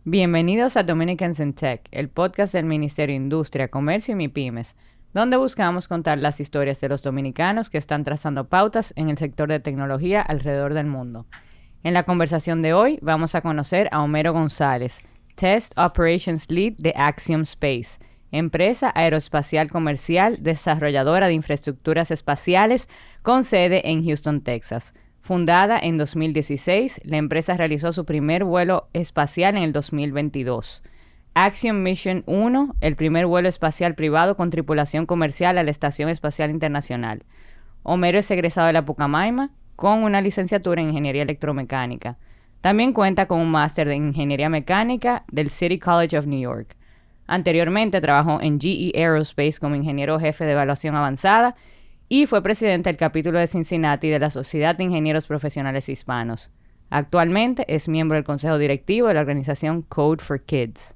Bienvenidos a Dominicans in Tech, el podcast del Ministerio de Industria, Comercio y MIPYMES, donde buscamos contar las historias de los dominicanos que están trazando pautas en el sector de tecnología alrededor del mundo. En la conversación de hoy vamos a conocer a Homero González, Test Operations Lead de Axiom Space, empresa aeroespacial comercial desarrolladora de infraestructuras espaciales con sede en Houston, Texas. Fundada en 2016, la empresa realizó su primer vuelo espacial en el 2022. Axiom Mission 1, el primer vuelo espacial privado con tripulación comercial a la Estación Espacial Internacional. Homero es egresado de la Pucamaima con una licenciatura en Ingeniería Electromecánica. También cuenta con un máster de Ingeniería Mecánica del City College of New York. Anteriormente trabajó en GE Aerospace como ingeniero jefe de evaluación avanzada y fue presidente del capítulo de Cincinnati de la Sociedad de Ingenieros Profesionales Hispanos. Actualmente es miembro del consejo directivo de la organización Code for Kids.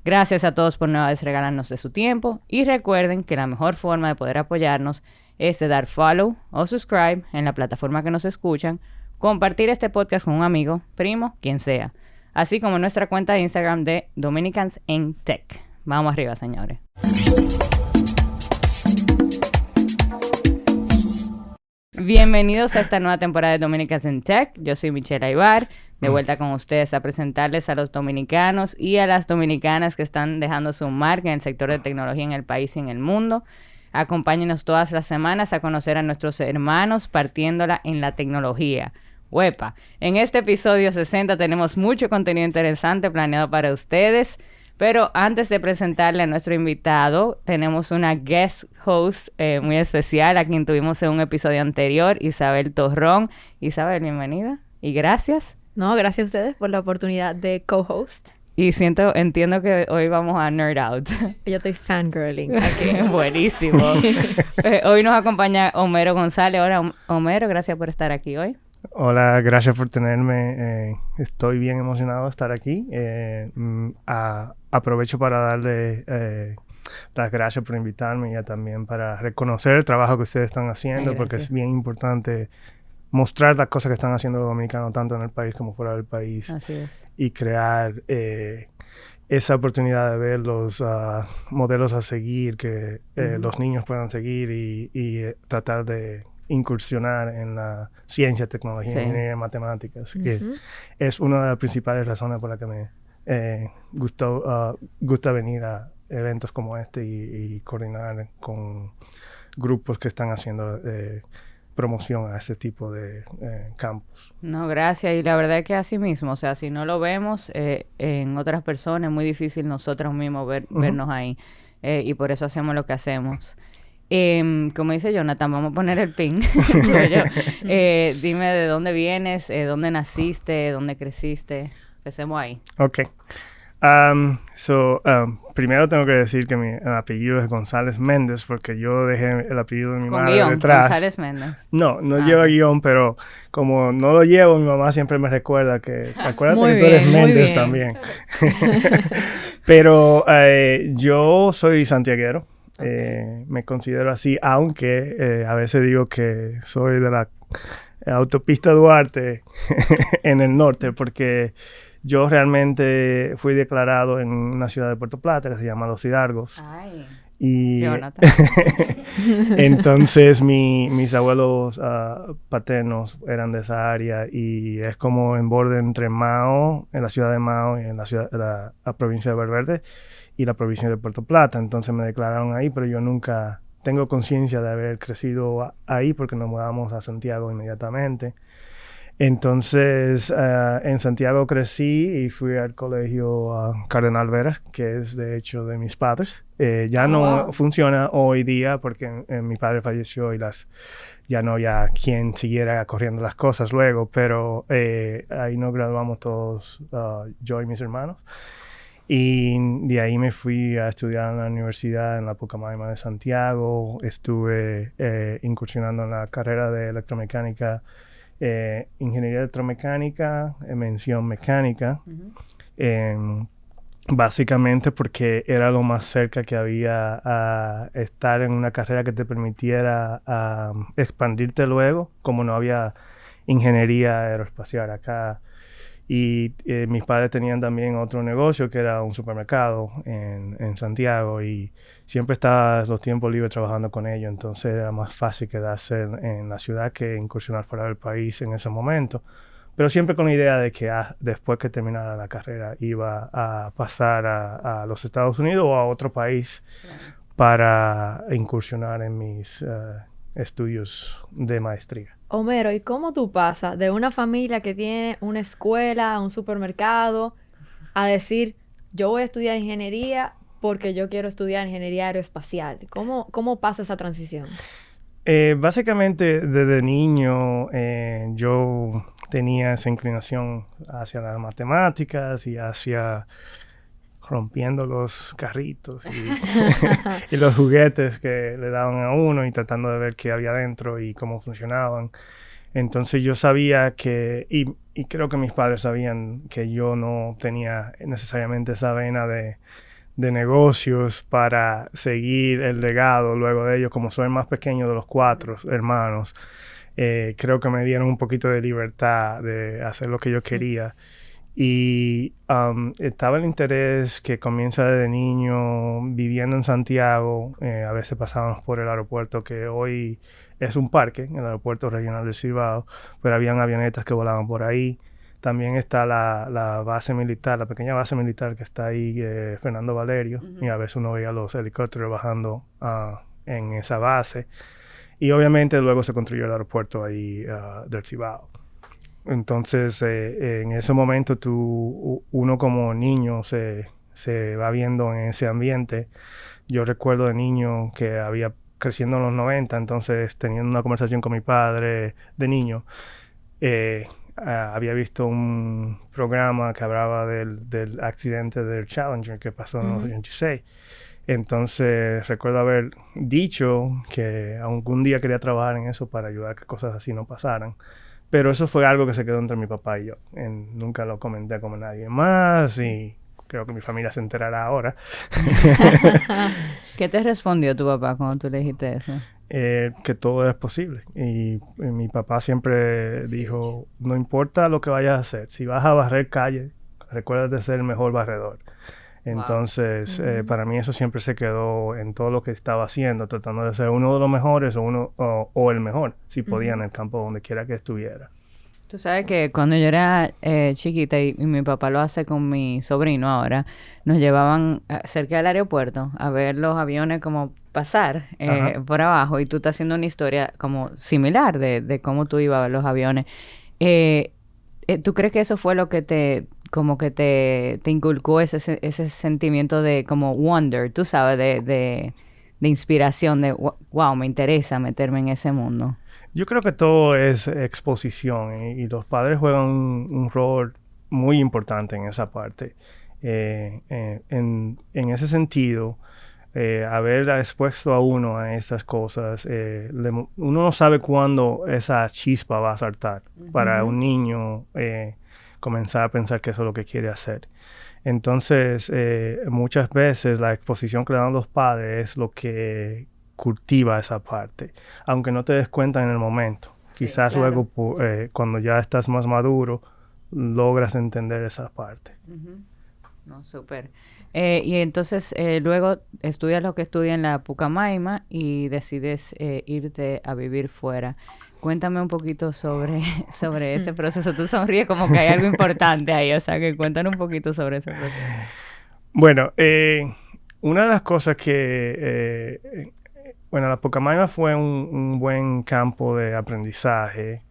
Gracias a todos por una vez regalarnos de su tiempo y recuerden que la mejor forma de poder apoyarnos es de dar follow o subscribe en la plataforma que nos escuchan, compartir este podcast con un amigo, primo, quien sea, así como nuestra cuenta de Instagram de Dominicans in Tech. Vamos arriba, señores. Bienvenidos a esta nueva temporada de Dominicans in Tech. Yo soy Michelle Aybar, de vuelta con ustedes a presentarles a los dominicanos y a las dominicanas que están dejando su marca en el sector de tecnología en el país y en el mundo. Acompáñenos todas las semanas a conocer a nuestros hermanos partiéndola en la tecnología. ¡Huepa! En este episodio 60 tenemos mucho contenido interesante planeado para ustedes. Pero antes de presentarle a nuestro invitado, tenemos una guest host muy especial, a quien tuvimos en un episodio anterior, Isabel Torrón. Isabel, bienvenida y gracias. No, gracias a ustedes por la oportunidad de co-host. Y entiendo que hoy vamos a nerd out. Yo estoy fangirling aquí. Buenísimo. Hoy nos acompaña Homero González. Hola, Homero, gracias por estar aquí hoy. Hola, gracias por tenerme. Estoy bien emocionado de estar aquí. Aprovecho para darle las gracias por invitarme y también para reconocer el trabajo que ustedes están haciendo, porque es bien importante mostrar las cosas que están haciendo los dominicanos, tanto en el país como fuera del país. Así es. Y crear esa oportunidad de ver los modelos a seguir, que los niños puedan seguir y tratar de incursionar en la ciencia, tecnología, ingeniería y matemáticas, que es una de las principales razones por las que me gusta venir a eventos como este y coordinar con grupos que están haciendo promoción a este tipo de campus. No, gracias. Y la verdad es que así mismo, o sea, si no lo vemos en otras personas, es muy difícil nosotros mismos vernos ahí. Y por eso hacemos lo que hacemos. Como dice Jonathan, vamos a poner el pin. Dime de dónde vienes, dónde naciste, dónde creciste. Empecemos ahí. Ok. Primero tengo que decir que mi apellido es González Méndez, porque yo dejé el apellido de mi madre guión, detrás. González Méndez. No lleva guión, pero como no lo llevo, mi mamá siempre me recuerda que acuérdate que tú eres Méndez también. Pero yo soy santiaguero. Me considero así, aunque a veces digo que soy de la autopista Duarte en el norte, porque yo realmente fui declarado en una ciudad de Puerto Plata que se llama Los Hidalgos. Ay, y Jonathan. Entonces mis abuelos paternos eran de esa área y es como en borde entre Mao, en la ciudad de Mao y en la provincia de Valverde y la provincia de Puerto Plata. Entonces me declararon ahí, pero yo nunca tengo conciencia de haber crecido ahí porque nos mudamos a Santiago inmediatamente. Entonces, en Santiago crecí y fui al colegio Cardenal Veras, que es de hecho de mis padres. Ya no funciona hoy día porque mi padre falleció y ya no había quien siguiera corriendo las cosas luego, pero ahí nos graduamos todos, yo y mis hermanos. Y de ahí me fui a estudiar en la universidad en la Pucamaima de Santiago. Estuve incursionando en la carrera de electromecánica, ingeniería electromecánica, mención mecánica, básicamente porque era lo más cerca que había a estar en una carrera que te permitiera expandirte luego, como no había ingeniería aeroespacial acá. Y mis padres tenían también otro negocio que era un supermercado en Santiago y siempre estaba los tiempos libres trabajando con ellos, entonces era más fácil quedarse en la ciudad que incursionar fuera del país en ese momento. Pero siempre con la idea de que después que terminara la carrera iba a pasar a los Estados Unidos o a otro país para incursionar en mis estudios de maestría. Homero, ¿y cómo tú pasas de una familia que tiene una escuela, un supermercado, a decir, yo voy a estudiar ingeniería porque yo quiero estudiar ingeniería aeroespacial? ¿Cómo pasa esa transición? Básicamente, desde niño yo tenía esa inclinación hacia las matemáticas y hacia rompiendo los carritos y los juguetes que le daban a uno y tratando de ver qué había dentro y cómo funcionaban. Entonces yo sabía que, y creo que mis padres sabían que yo no tenía necesariamente esa vena de negocios para seguir el legado luego de ellos, como soy el más pequeño de los 4 hermanos. Creo que me dieron un poquito de libertad de hacer lo que yo quería. Y estaba el interés que comienza desde niño viviendo en Santiago. A veces pasábamos por el aeropuerto que hoy es un parque, el aeropuerto regional del Cibao, pero habían avionetas que volaban por ahí. También está la base militar, la pequeña base militar que está ahí, Fernando Valerio, y a veces uno veía los helicópteros bajando en esa base. Y obviamente luego se construyó el aeropuerto ahí del Cibao. Entonces, en ese momento uno como niño se va viendo en ese ambiente. Yo recuerdo de niño que había creciendo en los 90, entonces teniendo una conversación con mi padre de niño, había visto un programa que hablaba del accidente del Challenger que pasó en los 86. Entonces recuerdo haber dicho que algún día quería trabajar en eso para ayudar a que cosas así no pasaran. Pero eso fue algo que se quedó entre mi papá y yo. Nunca lo comenté con nadie más y creo que mi familia se enterará ahora. ¿Qué te respondió tu papá cuando tú le dijiste eso? Que todo es posible. Y mi papá siempre dijo, no importa lo que vayas a hacer, si vas a barrer calle, recuerda de ser el mejor barredor. Entonces, para mí eso siempre se quedó en todo lo que estaba haciendo, tratando de ser uno de los mejores o el mejor, si podía, en el campo donde quiera que estuviera. Tú sabes que cuando yo era chiquita y mi papá lo hace con mi sobrino ahora, nos llevaban cerca del aeropuerto a ver los aviones como pasar por abajo y tú estás haciendo una historia como similar de cómo tú ibas a ver los aviones. ¿Tú crees que eso fue lo que te inculcó ese sentimiento de como wonder, tú sabes, de inspiración, de wow, me interesa meterme en ese mundo? Yo creo que todo es exposición y los padres juegan un rol muy importante en esa parte. En ese sentido, haber expuesto a uno a estas cosas, uno no sabe cuándo esa chispa va a saltar para un niño comenzar a pensar que eso es lo que quiere hacer. Entonces, muchas veces la exposición que le dan los padres es lo que cultiva esa parte, aunque no te des cuenta en el momento. Sí, quizás claro. Luego, cuando ya estás más maduro, logras entender esa parte. No, súper. Y entonces, luego estudias lo que estudias en la Pucamaima y decides irte a vivir fuera. Cuéntame un poquito sobre ese proceso. Tú sonríes como que hay algo importante ahí, o sea, que cuéntanos un poquito sobre ese proceso. Bueno, una de las cosas que... Bueno, la Pucamaima fue un buen campo de aprendizaje.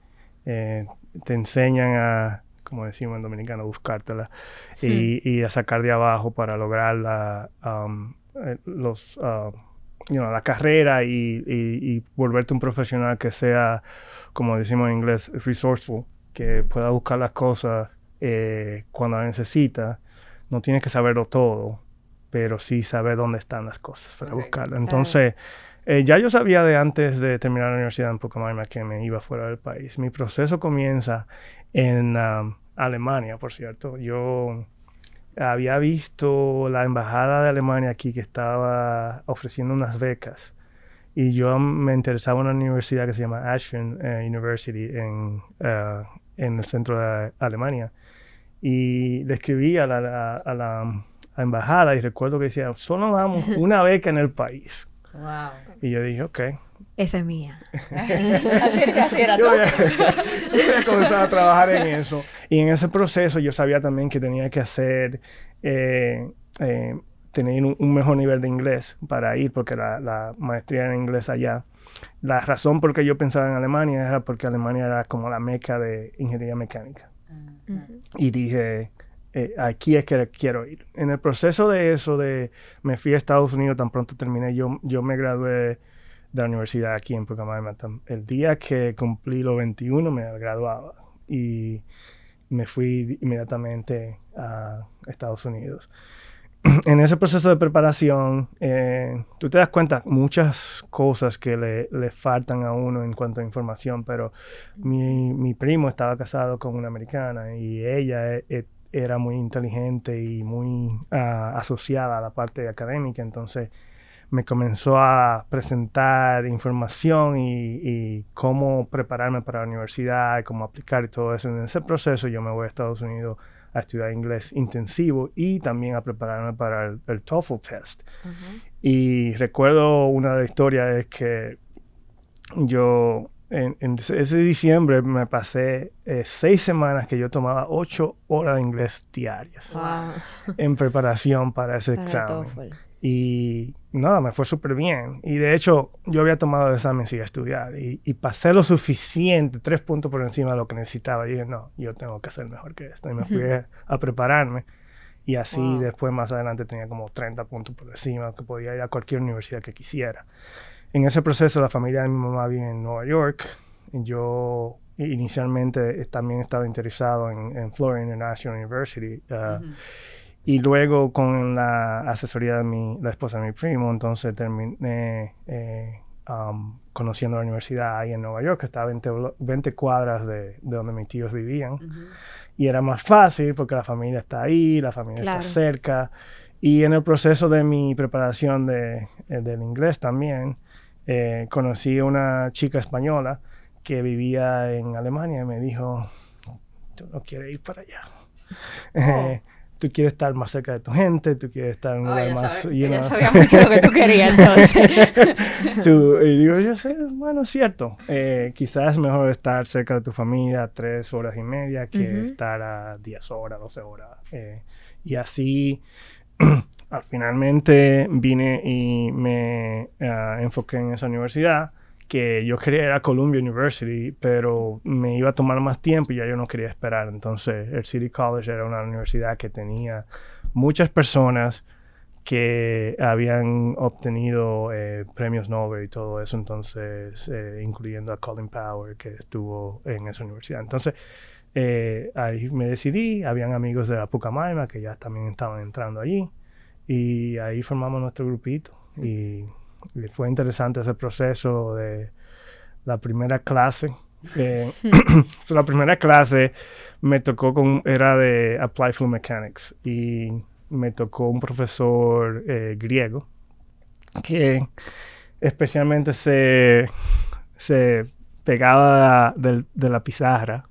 Te enseñan a, como decimos en dominicano, buscártela y a sacar de abajo para lograr la carrera y volverte un profesional que sea, como decimos en inglés, resourceful, que pueda buscar las cosas cuando las necesita. No tienes que saberlo todo, pero sí saber dónde están las cosas para buscarlas. Entonces... ya yo sabía de antes de terminar la universidad en Pucamaima que me iba fuera del país. Mi proceso comienza en Alemania, por cierto. Yo había visto la embajada de Alemania aquí que estaba ofreciendo unas becas. Y yo me interesaba en una universidad que se llama Aachen University en el centro de Alemania. Y le escribí a la embajada y recuerdo que decía, solo damos una beca en el país. Wow. Y yo dije, ok. Esa es mía. Así era Yo todo. voy a comenzar a trabajar en eso. Y en ese proceso yo sabía también que tenía que hacer, tener un mejor nivel de inglés para ir, porque la maestría en inglés allá. La razón por que yo pensaba en Alemania era porque Alemania era como la meca de ingeniería mecánica. Y dije, aquí es que quiero ir. En el proceso de eso, me fui a Estados Unidos, tan pronto terminé, yo me gradué de la universidad aquí en Pucamaima. El día que cumplí los 21 me graduaba y me fui inmediatamente a Estados Unidos. En ese proceso de preparación, tú te das cuenta muchas cosas que le faltan a uno en cuanto a información, pero mi primo estaba casado con una americana y ella era muy inteligente y muy asociada a la parte académica, entonces me comenzó a presentar información y cómo prepararme para la universidad, cómo aplicar y todo eso. En ese proceso yo me voy a Estados Unidos a estudiar inglés intensivo y también a prepararme para el TOEFL test. Y recuerdo una de las historias es que yo en ese diciembre me pasé 6 semanas que yo tomaba 8 horas de inglés diarias en preparación para ese examen. TOEFL. Y nada, me fue súper bien. Y de hecho, yo había tomado el examen sin estudiar. Y pasé lo suficiente, 3 puntos por encima de lo que necesitaba. Y dije, no, yo tengo que hacer mejor que esto. Y me fui a prepararme. Y así después, más adelante, tenía como 30 puntos por encima, que podía ir a cualquier universidad que quisiera. En ese proceso, la familia de mi mamá vive en Nueva York. Y yo inicialmente también estaba interesado en Florida International University. Y luego con la asesoría de la esposa de mi primo, entonces terminé conociendo la universidad ahí en Nueva York, que estaba a 20 cuadras de donde mis tíos vivían. Y era más fácil porque la familia está ahí, la familia está cerca. Y en el proceso de mi preparación del inglés también, conocí a una chica española que vivía en Alemania y me dijo, tú no quieres ir para allá. Tú quieres estar más cerca de tu gente, tú quieres estar en un lugar más... Ella sabía mucho lo que tú querías, entonces. Y digo, yo sé, bueno, es cierto. Quizás es mejor estar cerca de tu familia 3 horas y media que estar a 10 horas, 12 horas. Y así, finalmente vine y me enfoqué en esa universidad, que yo quería ir a Columbia University, pero me iba a tomar más tiempo y ya yo no quería esperar. Entonces, el City College era una universidad que tenía muchas personas que habían obtenido premios Nobel y todo eso, entonces, incluyendo a Colin Powell, que estuvo en esa universidad. Entonces, ahí me decidí, habían amigos de la Pucamaima que ya también estaban entrando allí, y ahí formamos nuestro grupito. Y fue interesante ese proceso de la primera clase. La primera clase me tocó era de Applied Fluid Mechanics y me tocó un profesor griego que especialmente se pegaba de la pizarra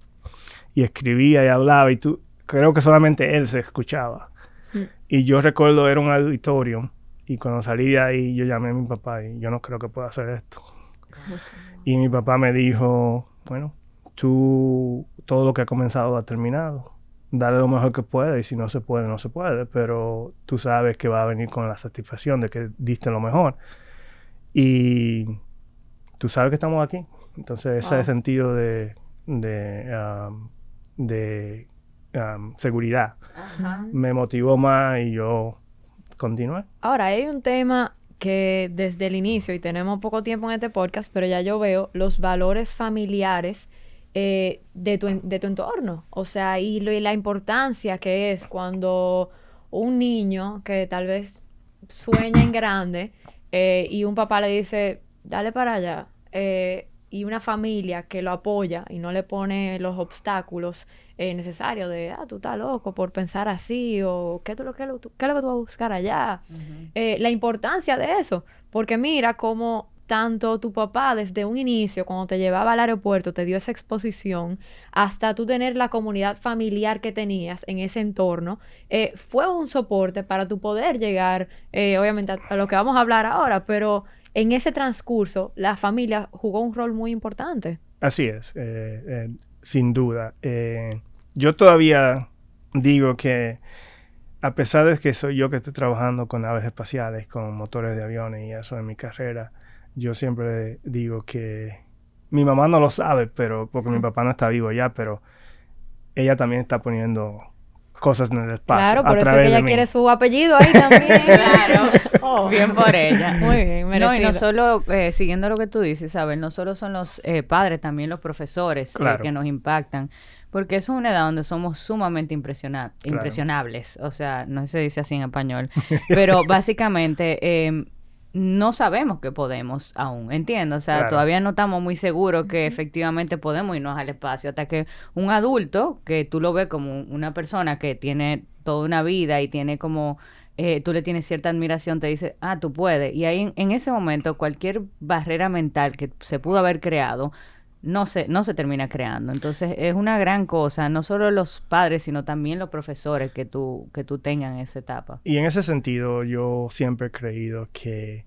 y escribía y hablaba y creo que solamente él se escuchaba. Y yo recuerdo, era un auditorio. Y cuando salí de ahí, yo llamé a mi papá y yo no creo que pueda hacer esto. Y mi papá me dijo, bueno, tú todo lo que ha comenzado ha terminado. Dale lo mejor que puedas y si no se puede, no se puede. Pero tú sabes que va a venir con la satisfacción de que diste lo mejor. Y tú sabes que estamos aquí. Entonces ese sentido de seguridad me motivó más y yo continué. Ahora, hay un tema que desde el inicio, y tenemos poco tiempo en este podcast, pero ya yo veo los valores familiares de tu entorno. O sea, y la importancia que es cuando un niño que tal vez sueña en grande y un papá le dice, dale para allá, y una familia que lo apoya y no le pone los obstáculos necesarios de, tú estás loco por pensar así, o ¿qué es lo que tú vas a buscar allá? La importancia de eso, porque mira cómo tanto tu papá desde un inicio, cuando te llevaba al aeropuerto, te dio esa exposición, hasta tú tener la comunidad familiar que tenías en ese entorno, fue un soporte para tu poder llegar, obviamente, a lo que vamos a hablar ahora, pero en ese transcurso, la familia jugó un rol muy importante. Así es, sin duda. Yo todavía digo que, a pesar de que soy yo que estoy trabajando con naves espaciales, con motores de aviones y eso en mi carrera, yo siempre digo que mi mamá no lo sabe, pero porque mi papá no está vivo ya, pero ella también está poniendo cosas en el espacio. Claro, por a eso es través que de ella mí. quiere su apellido ahí también. Claro. Oh. Bien por ella. Muy bien, merecido. No, y no solo, siguiendo lo que tú dices, ¿sabes? No solo son los padres, también los profesores Claro. que nos impactan. Porque eso es una edad donde somos sumamente Claro. impresionables. O sea, no sé si se dice así en español. Pero básicamente no sabemos que podemos aún, ¿entiendes? O sea, Claro. todavía no estamos muy seguros que efectivamente podemos irnos al espacio. Hasta que un adulto, que tú lo ves como una persona que tiene toda una vida y tiene como... tú le tienes cierta admiración, te dice, ah, tú puedes. Y ahí en ese momento cualquier barrera mental que se pudo haber creado no se termina creando. Entonces es una gran cosa, no solo los padres, sino también los profesores que tú tengas en esa etapa. Y en ese sentido, yo siempre he creído que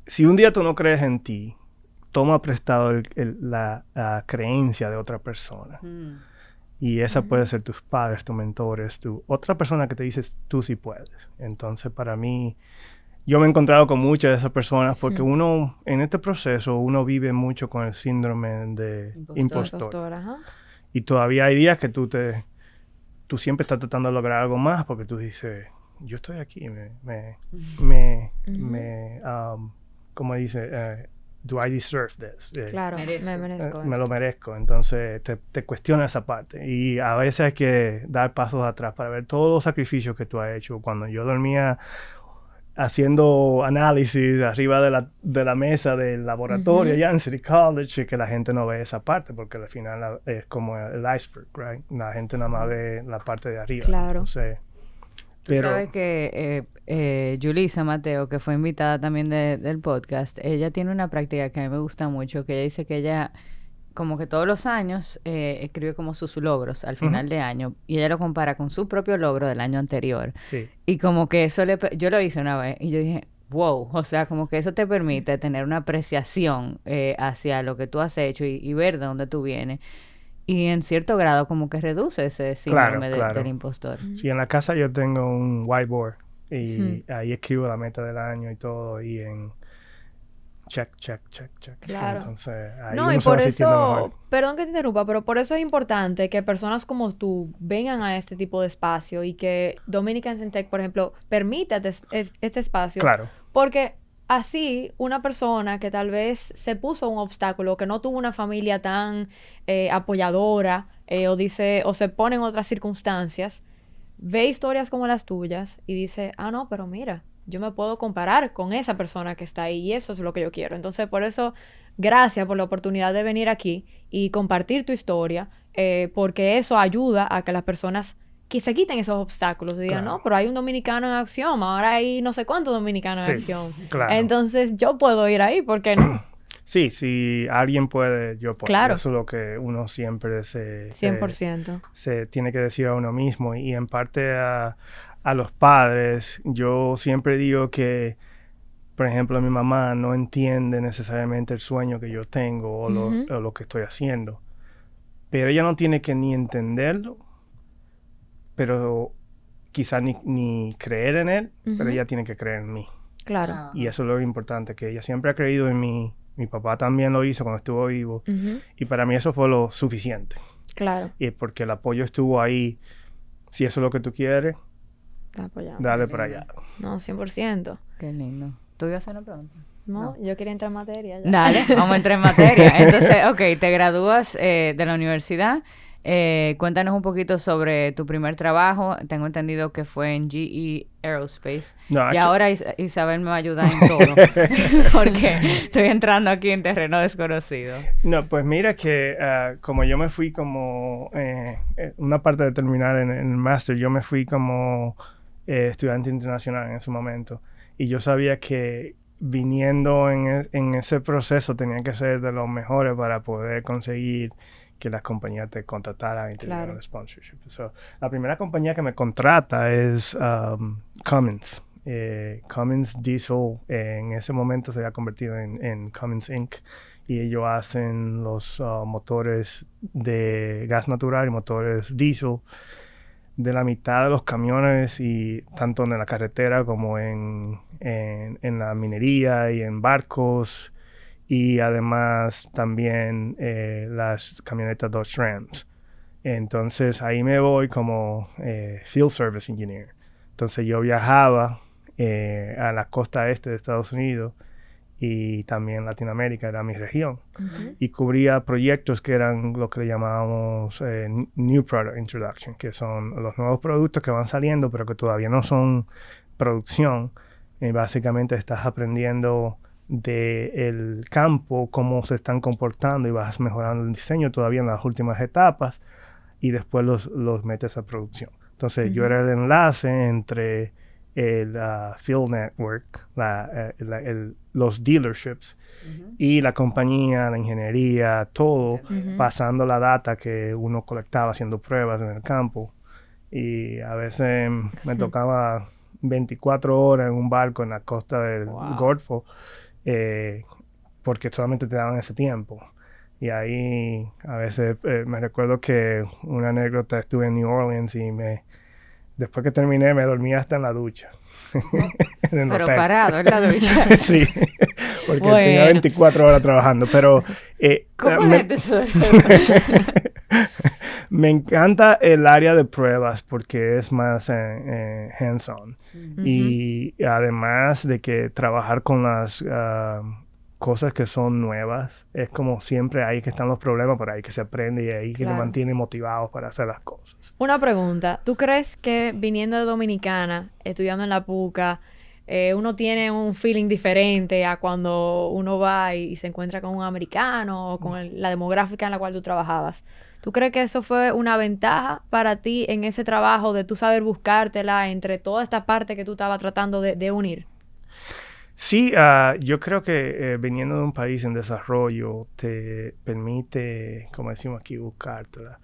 si un día tú no crees en ti, toma prestado la creencia de otra persona. Y esa puede ser tus padres, tus mentores, otra persona que te dice, tú sí puedes. Entonces, para mí, yo me he encontrado con muchas de esas personas porque uno, en este proceso, uno vive mucho con el síndrome de impostor. Ajá. Y todavía hay días que tú siempre estás tratando de lograr algo más porque tú dices, yo estoy aquí, ¿cómo dice? Do I deserve this? Claro, Merezco. me merezco Me esto. lo merezco. Entonces te cuestiona esa parte. Y a veces hay que dar pasos atrás para ver todos los sacrificios que tú has hecho. Cuando yo dormía haciendo análisis arriba de la mesa del laboratorio allá en City College, y que la gente no ve esa parte, porque al final es como el iceberg, right? La gente nada más ve la parte de arriba. Claro. Entonces, Tú sabes que Yulisa Mateo, que fue invitada también del podcast, ella tiene una práctica que a mí me gusta mucho, que ella dice que ella, como que todos los años, escribe como sus logros al final de año, y ella lo compara con su propio logro del año anterior. sí. Y como que eso yo lo hice una vez, y yo dije, wow, o sea, como que eso te permite tener una apreciación hacia lo que tú has hecho y ver de dónde tú vienes. Y en cierto grado como que reduce ese síndrome Claro. del impostor. Sí, en la casa yo tengo un whiteboard y ahí escribo la meta del año y todo, y en check. Claro. Entonces, ahí No, uno y se va por sintiendo eso, mejor. perdón que te interrumpa, pero por eso es importante que personas como tú vengan a este tipo de espacio y que Dominicans in Tech, por ejemplo, permita este espacio. Claro. Porque así una persona que tal vez se puso un obstáculo, que no tuvo una familia tan apoyadora o se pone en otras circunstancias, ve historias como las tuyas y dice, ah, no, pero mira, yo me puedo comparar con esa persona que está ahí y eso es lo que yo quiero. Entonces, por eso, gracias por la oportunidad de venir aquí y compartir tu historia, porque eso ayuda a que las personas que se quiten esos obstáculos y digan, Claro. no, pero hay un dominicano en acción, ahora hay no sé cuántos dominicanos en Sí, acción. claro. Entonces, yo puedo ir ahí, ¿por qué no? Sí, si alguien puede, yo puedo. Claro. Eso es lo que uno siempre se 100%. tiene que decir a uno mismo. Y en parte a los padres, yo siempre digo que, por ejemplo, mi mamá no entiende necesariamente el sueño que yo tengo o lo que estoy haciendo. Pero ella no tiene que ni entenderlo, pero quizás ni creer en él, pero ella tiene que creer en mí. Claro. Ah. Y eso es lo importante, que ella siempre ha creído en mí. Mi papá también lo hizo cuando estuvo vivo. Y para mí eso fue lo suficiente. Claro. Y porque el apoyo estuvo ahí. Si eso es lo que tú quieres, Está apoyado. dale para allá. No, 100%. Qué lindo. ¿Tú ibas a hacer una pregunta? No, yo quería entrar en materia ya. Dale, vamos a entrar en materia. Entonces, ok, te gradúas de la universidad. Cuéntanos un poquito sobre tu primer trabajo. Tengo entendido que fue en GE Aerospace. No, Y ahora Isabel me va a ayudar en todo. Porque estoy entrando aquí en terreno desconocido. No, pues mira que como yo me fui como una parte de terminar en el máster, yo me fui como estudiante internacional en ese momento. Y yo sabía que viniendo en ese proceso tenía que ser de los mejores para poder conseguir que las compañías te contrataran y te dieran el sponsorship. So, la primera compañía que me contrata es Cummins. Cummins Diesel en ese momento se había convertido en Cummins Inc. Y ellos hacen los motores de gas natural y motores diesel de la mitad de los camiones, y tanto en la carretera como en la minería y en barcos, y además también las camionetas Dodge Rams. Entonces ahí me voy como Field Service Engineer. Entonces yo viajaba a la costa este de Estados Unidos y también Latinoamérica, era mi región. Y cubría proyectos que eran lo que le llamábamos New Product Introduction, que son los nuevos productos que van saliendo pero que todavía no son producción. Básicamente estás aprendiendo del campo, cómo se están comportando, y vas mejorando el diseño todavía en las últimas etapas, y después los metes a producción. Entonces yo era el enlace entre el Field Network, los dealerships, y la compañía, la ingeniería, todo, pasando la data que uno colectaba haciendo pruebas en el campo. Y a veces me tocaba 24 horas en un barco en la costa del Golfo, porque solamente te daban ese tiempo. Y ahí a veces me recuerdo que una anécdota, estuve en New Orleans y después que terminé me dormí hasta en la ducha. Pero hotel. Parado en la ducha. Sí, porque tenía 24 horas trabajando. Pero ¿cómo es eso? Me encanta el área de pruebas porque es más hands-on. Y además de que trabajar con las cosas que son nuevas, es como siempre ahí que están los problemas, pero ahí que se aprende y ahí que te mantiene motivados para hacer las cosas. Una pregunta, ¿tú crees que viniendo de Dominicana, estudiando en la PUCA, uno tiene un feeling diferente a cuando uno va y se encuentra con un americano o con la demográfica en la cual tú trabajabas? ¿Tú crees que eso fue una ventaja para ti en ese trabajo de tú saber buscártela entre toda esta parte que tú estabas tratando de unir? Sí, yo creo que viniendo de un país en desarrollo te permite, como decimos aquí, buscártela,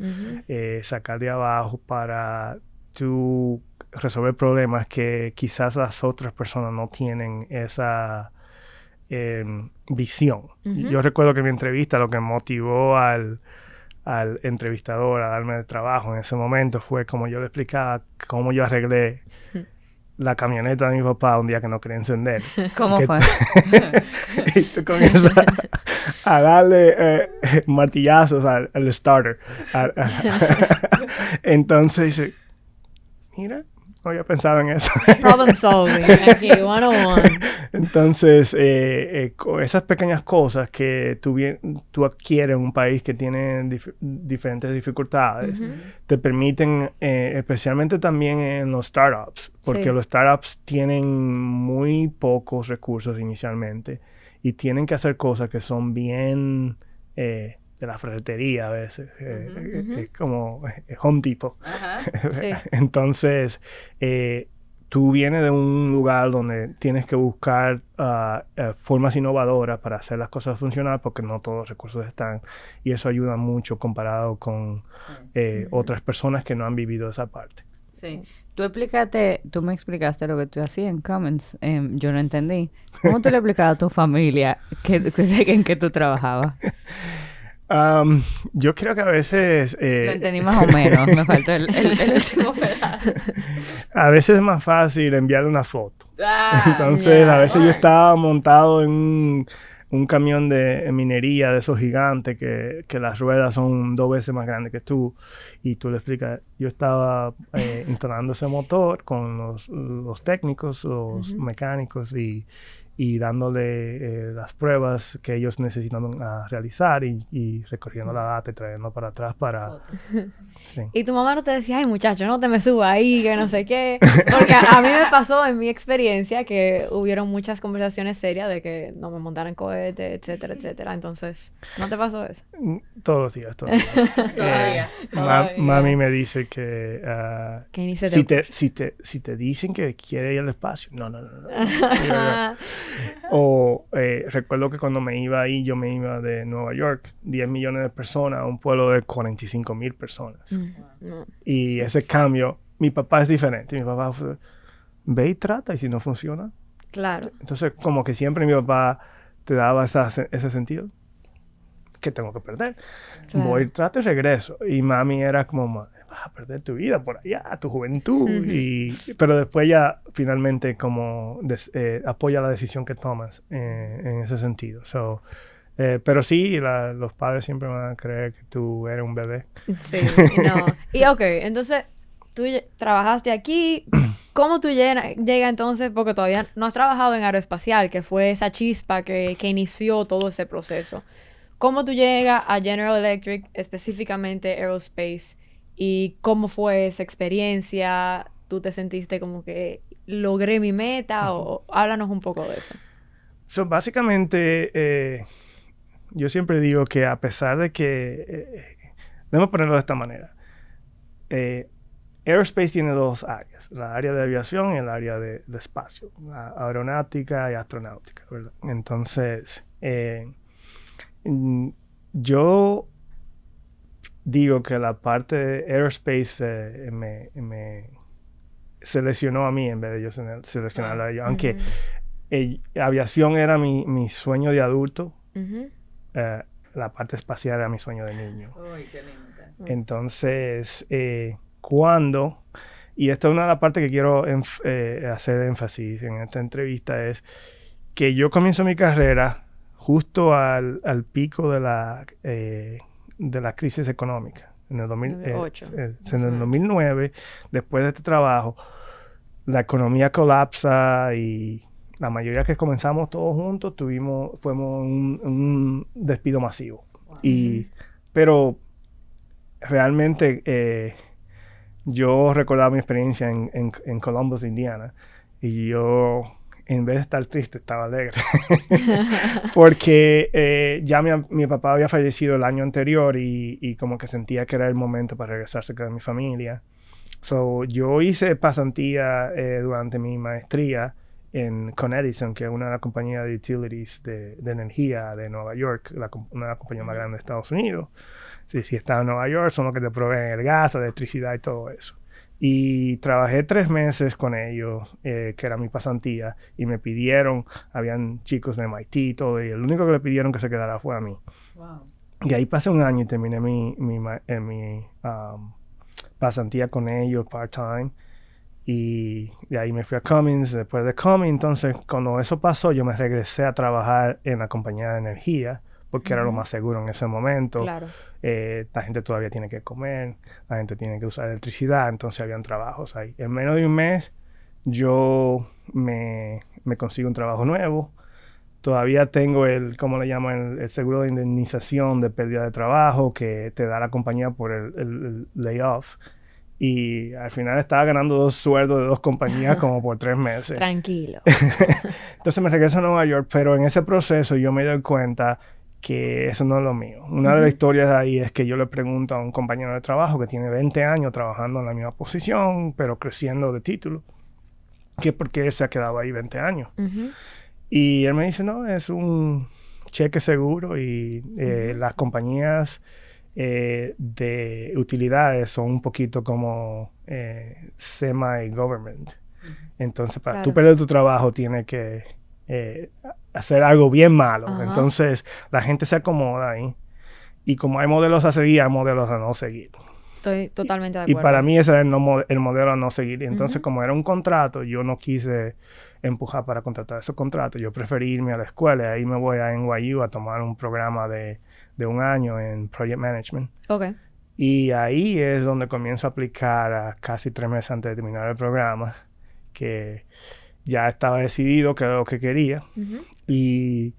sacar de abajo para tú resolver problemas que quizás las otras personas no tienen esa visión. Yo recuerdo que en mi entrevista lo que motivó al entrevistador a darme el trabajo en ese momento fue como yo le explicaba cómo yo arreglé la camioneta de mi papá un día que no quería encender. ¿Cómo fue? Y tú comienzas a darle martillazos al starter. Entonces dice, mira, no había pensado en eso. Problem solving, aquí, 101. Entonces, esas pequeñas cosas que tú adquieres en un país que tiene diferentes dificultades, te permiten, especialmente también en los startups, porque los startups tienen muy pocos recursos inicialmente y tienen que hacer cosas que son bien de la ferretería a veces, como Home Depot. Sí. Entonces, tú vienes de un lugar donde tienes que buscar formas innovadoras para hacer las cosas funcionar, porque no todos los recursos están, y eso ayuda mucho comparado con otras personas que no han vivido esa parte. Sí. Tú me explicaste lo que tú hacías en Cummins. Yo no entendí. ¿Cómo tú le explicabas a tu familia en qué tú trabajabas? Yo creo que a veces... Lo entendí más o menos. Me faltó el último pedazo. A veces es más fácil enviarle una foto. Entonces, a veces yo estaba montado en un camión de minería de esos gigantes que las ruedas son 2 veces más grandes que tú, y tú le explicas, yo estaba instalando ese motor con los técnicos, los mecánicos, y dándole las pruebas que ellos necesitan realizar, y recogiendo la data y trayendo para atrás para... Sí. Y tu mamá no te decía, ay muchacho, no te me subas ahí, que no sé qué. Porque a mí me pasó en mi experiencia que hubieron muchas conversaciones serias de que no me montaran cohete, etcétera, etcétera. Entonces, ¿no te pasó eso? Todos los días. Todavía. Mami me dice que si te dicen que quiere ir al espacio, no. Recuerdo que cuando me iba ahí, yo me iba de Nueva York, 10 millones de personas, a un pueblo de 45,000 personas. No. Y ese cambio, mi papá es diferente. Mi papá fue, ve y trata, y si no funciona. Claro. Entonces, como que siempre mi papá te daba ese sentido. ¿Qué tengo que perder? Claro. Voy, trato y regreso. Y mami era como, vas a perder tu vida por allá, tu juventud. Pero después ya finalmente como apoya la decisión que tomas en ese sentido. Pero sí, los padres siempre van a creer que tú eres un bebé. Sí, no. Y ok, entonces tú trabajaste aquí. ¿Cómo tú llegas entonces? Porque todavía no has trabajado en aeroespacial, que fue esa chispa que inició todo ese proceso. ¿Cómo tú llegas a General Electric, específicamente Aerospace? ¿Y cómo fue esa experiencia? ¿Tú te sentiste como que logré mi meta? O háblanos un poco de eso. Básicamente, yo siempre digo que a pesar de que... debemos ponerlo de esta manera. Aerospace tiene dos áreas, la área de aviación y el área de espacio, aeronáutica y astronáutica, ¿verdad? Entonces, yo digo que la parte de Aerospace me seleccionó a mí en vez de yo seleccionarla a ellos, aunque aviación era mi sueño de adulto, la parte espacial era mi sueño de niño. Uy, qué lindo. Entonces, y esta es una de las partes que quiero hacer énfasis en esta entrevista, es que yo comienzo mi carrera justo al pico de la crisis económica. En el 2008. En el 2009, después de este trabajo, la economía colapsa y la mayoría que comenzamos todos juntos fuimos un despido masivo. Wow. Pero realmente yo recordaba mi experiencia en Columbus, Indiana, y yo, en vez de estar triste, estaba alegre. Porque ya mi papá había fallecido el año anterior y como que sentía que era el momento para regresarse con mi familia. Yo hice pasantía durante mi maestría con Edison, que es una de las compañías de utilities de energía de Nueva York, una de las compañías más grandes de Estados Unidos. Si estás en Nueva York, son los que te proveen el gas, la electricidad y todo eso. Y trabajé 3 meses con ellos, que era mi pasantía, y me pidieron, habían chicos de MIT y todo, y el único que le pidieron que se quedara fue a mí. Wow. Y ahí pasé un año y terminé mi pasantía con ellos, part-time. Y de ahí me fui a Cummins. Después de Cummins, entonces, cuando eso pasó, yo me regresé a trabajar en la compañía de energía, porque era lo más seguro en ese momento. Claro. La gente todavía tiene que comer, la gente tiene que usar electricidad, entonces habían trabajos ahí. En menos de un mes, yo me consigo un trabajo nuevo. Todavía tengo ¿cómo le llaman? El seguro de indemnización de pérdida de trabajo que te da la compañía por el layoff. Y al final estaba ganando 2 sueldos de 2 compañías como por 3 meses. Tranquilo. Entonces me regreso a Nueva York, pero en ese proceso yo me doy cuenta que eso no es lo mío. Una de las historias de ahí es que yo le pregunto a un compañero de trabajo que tiene 20 años trabajando en la misma posición, pero creciendo de título, que por qué él se ha quedado ahí 20 años. Y él me dice, no, es un cheque seguro y las compañías de utilidades son un poquito como semi-government. Entonces, para tú perder tu trabajo, tienes que hacer algo bien malo. Entonces, la gente se acomoda ahí. Y como hay modelos a seguir, hay modelos a no seguir. Estoy totalmente de acuerdo. Y para mí ese era el modelo a no seguir. Y entonces, como era un contrato, yo no quise empujar para contratar esos contratos. Yo preferí irme a la escuela. Y ahí me voy a NYU a tomar un programa de 1 año en Project Management. Okay. Y ahí es donde comienzo a aplicar a casi 3 meses antes de terminar el programa, que ya estaba decidido que era lo que quería. Y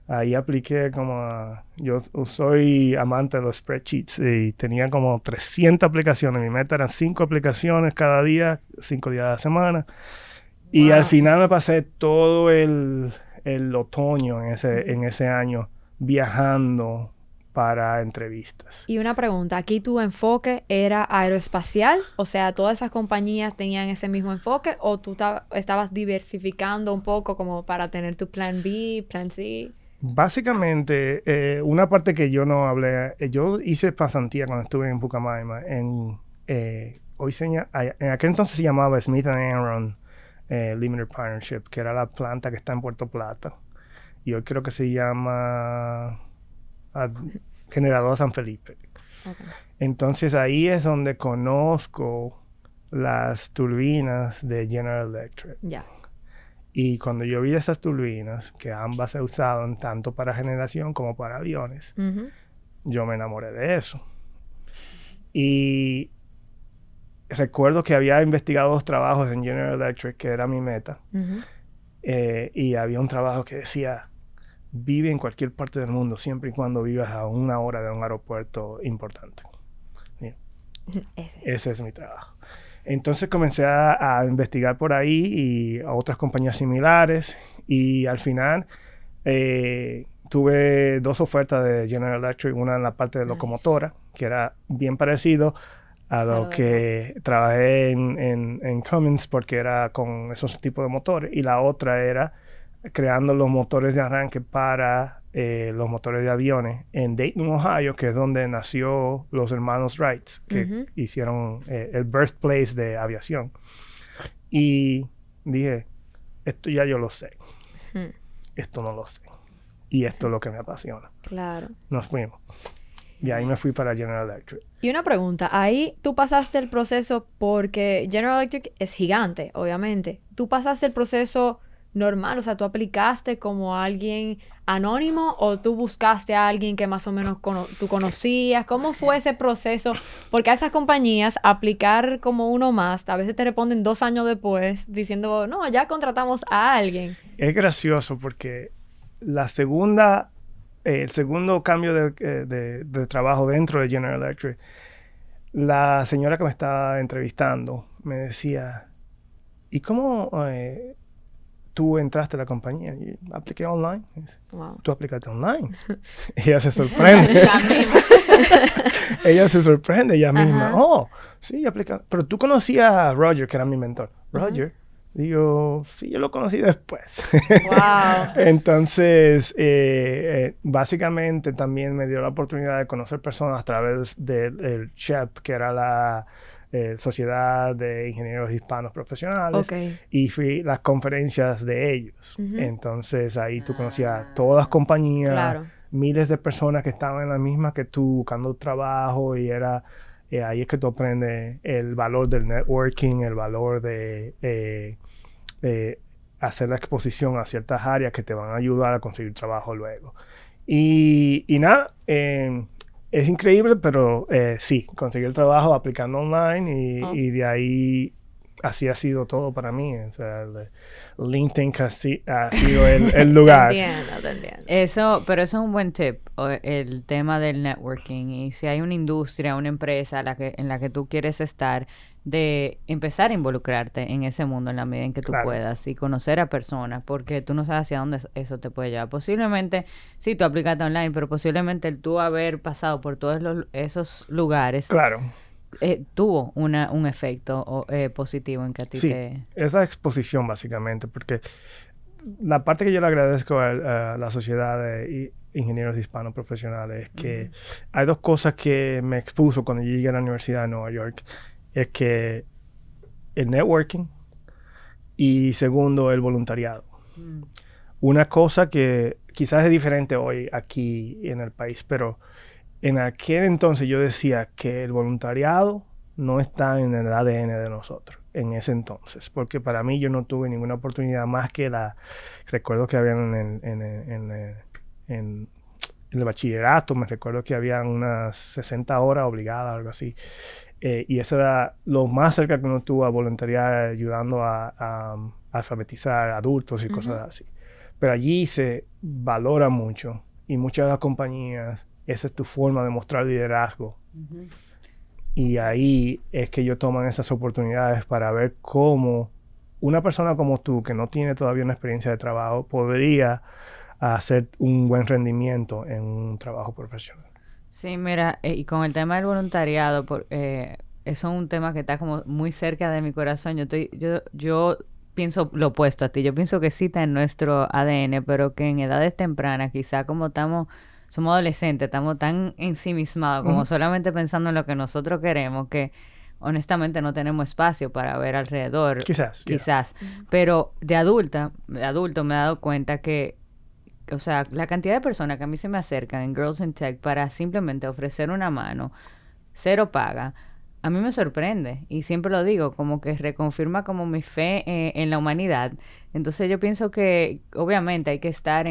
ahí apliqué yo soy amante de los spreadsheets y tenía como 300 aplicaciones. Mi meta eran 5 aplicaciones cada día, 5 días a la semana. Y al final me pasé todo el otoño en ese año viajando para entrevistas. Y una pregunta, ¿aquí tu enfoque era aeroespacial? O sea, ¿todas esas compañías tenían ese mismo enfoque? ¿O tú estabas diversificando un poco como para tener tu plan B, plan C? Básicamente, una parte que yo no hablé, yo hice pasantía cuando estuve en Pucamaima, en aquel entonces se llamaba Smith Aaron Limited Partnership, que era la planta que está en Puerto Plata. Y hoy creo que se llama Generadora San Felipe. Okay. Entonces ahí es donde conozco las turbinas de General Electric. Ya. Y cuando yo vi esas turbinas, que ambas se usaban tanto para generación como para aviones, yo me enamoré de eso. Y recuerdo que había investigado 2 trabajos en General Electric, que era mi meta. Y había un trabajo que decía, vive en cualquier parte del mundo, siempre y cuando vivas a 1 hora de un aeropuerto importante. Ese es mi trabajo. Entonces comencé a investigar por ahí y a otras compañías similares. Y al final tuve 2 ofertas de General Electric, una en la parte de locomotora, que era bien parecido a lo que trabajé en Cummins, porque era con esos tipos de motores, y la otra era creando los motores de arranque para los motores de aviones en Dayton, Ohio, que es donde nació los hermanos Wright, que hicieron el birthplace de aviación. Y dije, esto ya yo lo sé, esto no lo sé, y esto es lo que me apasiona. Claro. Nos fuimos. Y ahí me fui para General Electric. Y una pregunta, ahí tú pasaste el proceso porque General Electric es gigante, obviamente. ¿Tú pasaste el proceso normal? O sea, ¿tú aplicaste como alguien anónimo o tú buscaste a alguien que más o menos tú conocías? ¿Cómo fue ese proceso? Porque a esas compañías aplicar como uno más, a veces te responden 2 años después diciendo, no, ya contratamos a alguien. Es gracioso porque el segundo cambio de trabajo dentro de General Electric, la señora que me estaba entrevistando me decía, ¿y cómo tú entraste a la compañía? Y apliqué online. Dice, Wow. ¿tú aplicaste online? Ella se sorprende. Ella se sorprende ella misma. Oh, sí, aplica. Pero tú conocías a Roger, que era mi mentor. Roger. Digo, sí, yo lo conocí después. Wow. Entonces, básicamente también me dio la oportunidad de conocer personas a través del SHEP, que era la Sociedad de Ingenieros Hispanos Profesionales. Okay. Y fui a las conferencias de ellos. Entonces, ahí tú conocías todas las compañías, Claro. miles de personas que estaban en la misma que tú, buscando trabajo, y era... ahí es que tú aprendes el valor del networking, el valor de hacer la exposición a ciertas áreas que te van a ayudar a conseguir trabajo luego. Y nada, es increíble, pero sí, conseguí el trabajo aplicando online y de ahí así ha sido todo para mí. O sea, LinkedIn ha sido el lugar. Te entiendo. Pero eso es un buen tip, el tema del networking. Y si hay una industria, una empresa en la que tú quieres estar, de empezar a involucrarte en ese mundo en la medida en que tú puedas y conocer a personas, porque tú no sabes hacia dónde eso te puede llevar. Posiblemente, sí, tú aplicaste online, pero posiblemente el tú haber pasado por todos esos lugares... Claro. tuvo un efecto positivo en que a ti esa exposición básicamente, porque la parte que yo le agradezco a la Sociedad de Ingenieros Hispanos Profesionales es que hay 2 cosas que me expuso cuando yo llegué a la Universidad de Nueva York. Es que el networking y segundo, el voluntariado. Una cosa que quizás es diferente hoy aquí en el país, pero en aquel entonces yo decía que el voluntariado no está en el ADN de nosotros, en ese entonces, porque para mí yo no tuve ninguna oportunidad más que recuerdo que habían en el bachillerato, me recuerdo que habían unas 60 horas obligadas, algo así, y eso era lo más cerca que uno tuvo a voluntariar, ayudando a alfabetizar adultos y cosas así. Pero allí se valora mucho, y muchas de las compañías, esa es tu forma de mostrar liderazgo. Y ahí es que ellos toman esas oportunidades para ver cómo una persona como tú, que no tiene todavía una experiencia de trabajo, podría hacer un buen rendimiento en un trabajo profesional. Sí, mira, y con el tema del voluntariado, eso es un tema que está como muy cerca de mi corazón. Yo pienso lo opuesto a ti. Yo pienso que sí está en nuestro ADN, pero que en edades tempranas, quizá como somos adolescentes, estamos tan ensimismados, como Ujú. solamente pensando en lo que nosotros queremos, que honestamente no tenemos espacio para ver alrededor, Quizás, ya. quizás. Pero de adulto me he dado cuenta que, o sea, la cantidad de personas que a mí se me acercan en Girls in Tech para simplemente ofrecer una mano, cero paga, a mí me sorprende. Y siempre lo digo, como que reconfirma como mi fe en la humanidad. Entonces yo pienso que obviamente hay que estar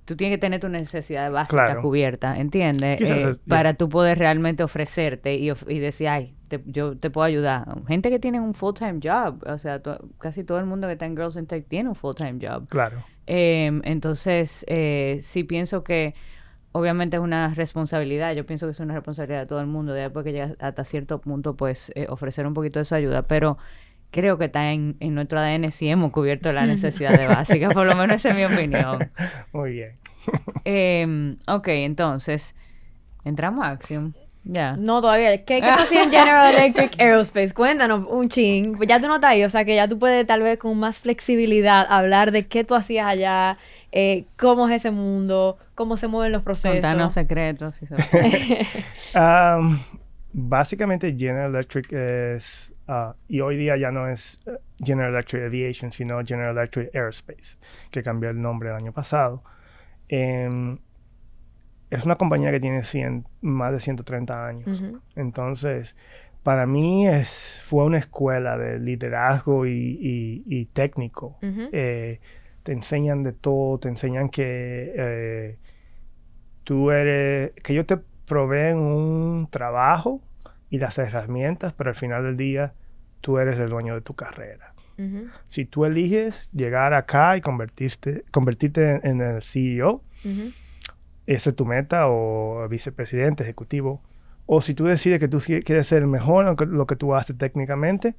tú tienes que tener tu necesidad básica Claro. cubierta, ¿entiendes? Quizás, Para ya. tú poder realmente ofrecerte y decir, ay, yo te puedo ayudar. Gente que tiene un full-time job, o sea, casi todo el mundo que está en Girls in Tech tiene un full-time job. Claro. Entonces, sí pienso que obviamente es una responsabilidad. Yo pienso que es una responsabilidad de todo el mundo, de después que llegas hasta cierto punto, pues ofrecer un poquito de su ayuda. Pero creo que está en nuestro ADN si hemos cubierto la necesidad de básica, por lo menos esa es mi opinión. Muy bien. Ok, entonces, entramos a Axiom. Ya. No, todavía. ¿Qué tú hacías en General Electric Aerospace? Cuéntanos un ching. Ya tú no estás ahí, o sea que ya tú puedes tal vez con más flexibilidad hablar de qué tú hacías allá, cómo es ese mundo, cómo se mueven los Contanos procesos. secretos, si se puede. Am, Básicamente General Electric es, y hoy día ya no es General Electric Aviation, sino General Electric Aerospace, que cambió el nombre el año pasado. Em, es una compañía que tiene más de 130 años. Ujú, Entonces, para mí fue una escuela de liderazgo y técnico. ujú, Te enseñan de todo, te enseñan que que ellos te proveen un trabajo y las herramientas, pero al final del día tú eres el dueño de tu carrera. ujú, Si tú eliges llegar acá y convertirte en el CEO, ujú. esa es tu meta, o vicepresidente, ejecutivo, o si tú decides que tú quieres ser mejor en lo que tú haces técnicamente,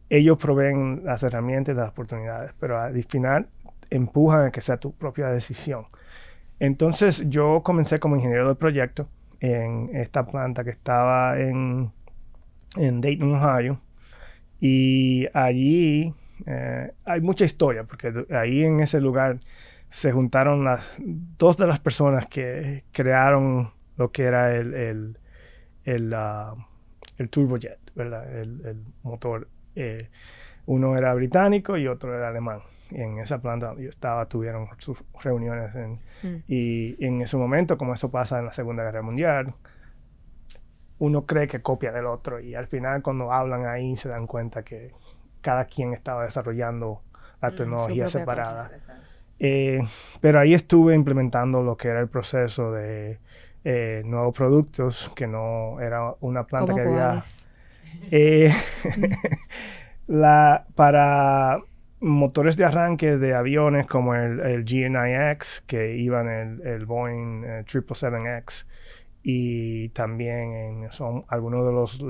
ellos proveen las herramientas y las oportunidades, pero al final empujan a que sea tu propia decisión. Entonces yo comencé como ingeniero de proyecto en esta planta que estaba en Dayton, Ohio. Y allí hay mucha historia, porque ahí en ese lugar se juntaron dos de las personas que crearon lo que era el turbojet, ¿verdad? El motor. Uno era británico y otro era alemán. Y en esa planta donde yo estaba tuvieron sus reuniones. Mm. Y en ese momento, como eso pasa en la Segunda Guerra Mundial, uno cree que copia del otro y al final cuando hablan ahí se dan cuenta que cada quien estaba desarrollando la Su tecnología propia separada. cosa. Pero ahí estuve implementando lo que era el proceso de nuevos productos, que no era una planta ¿Cómo que había... cuáles? eh, para motores de arranque de aviones como el GE9X, que iban el Boeing 777X, y también son algunos de los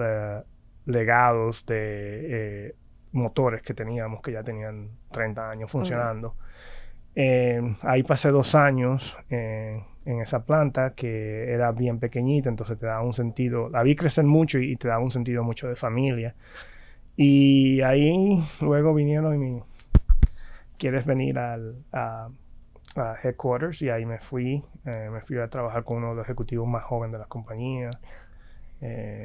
legados de motores que teníamos, que ya tenían 30 años funcionando. Ahí pasé 2 años en esa planta, que era bien pequeñita, entonces te daba un sentido, la vi crecer mucho y te daba un sentido mucho de familia. Y ahí luego vinieron y ¿quieres venir a Headquarters? Y ahí me fui a trabajar con uno de los ejecutivos más jóvenes de la compañía.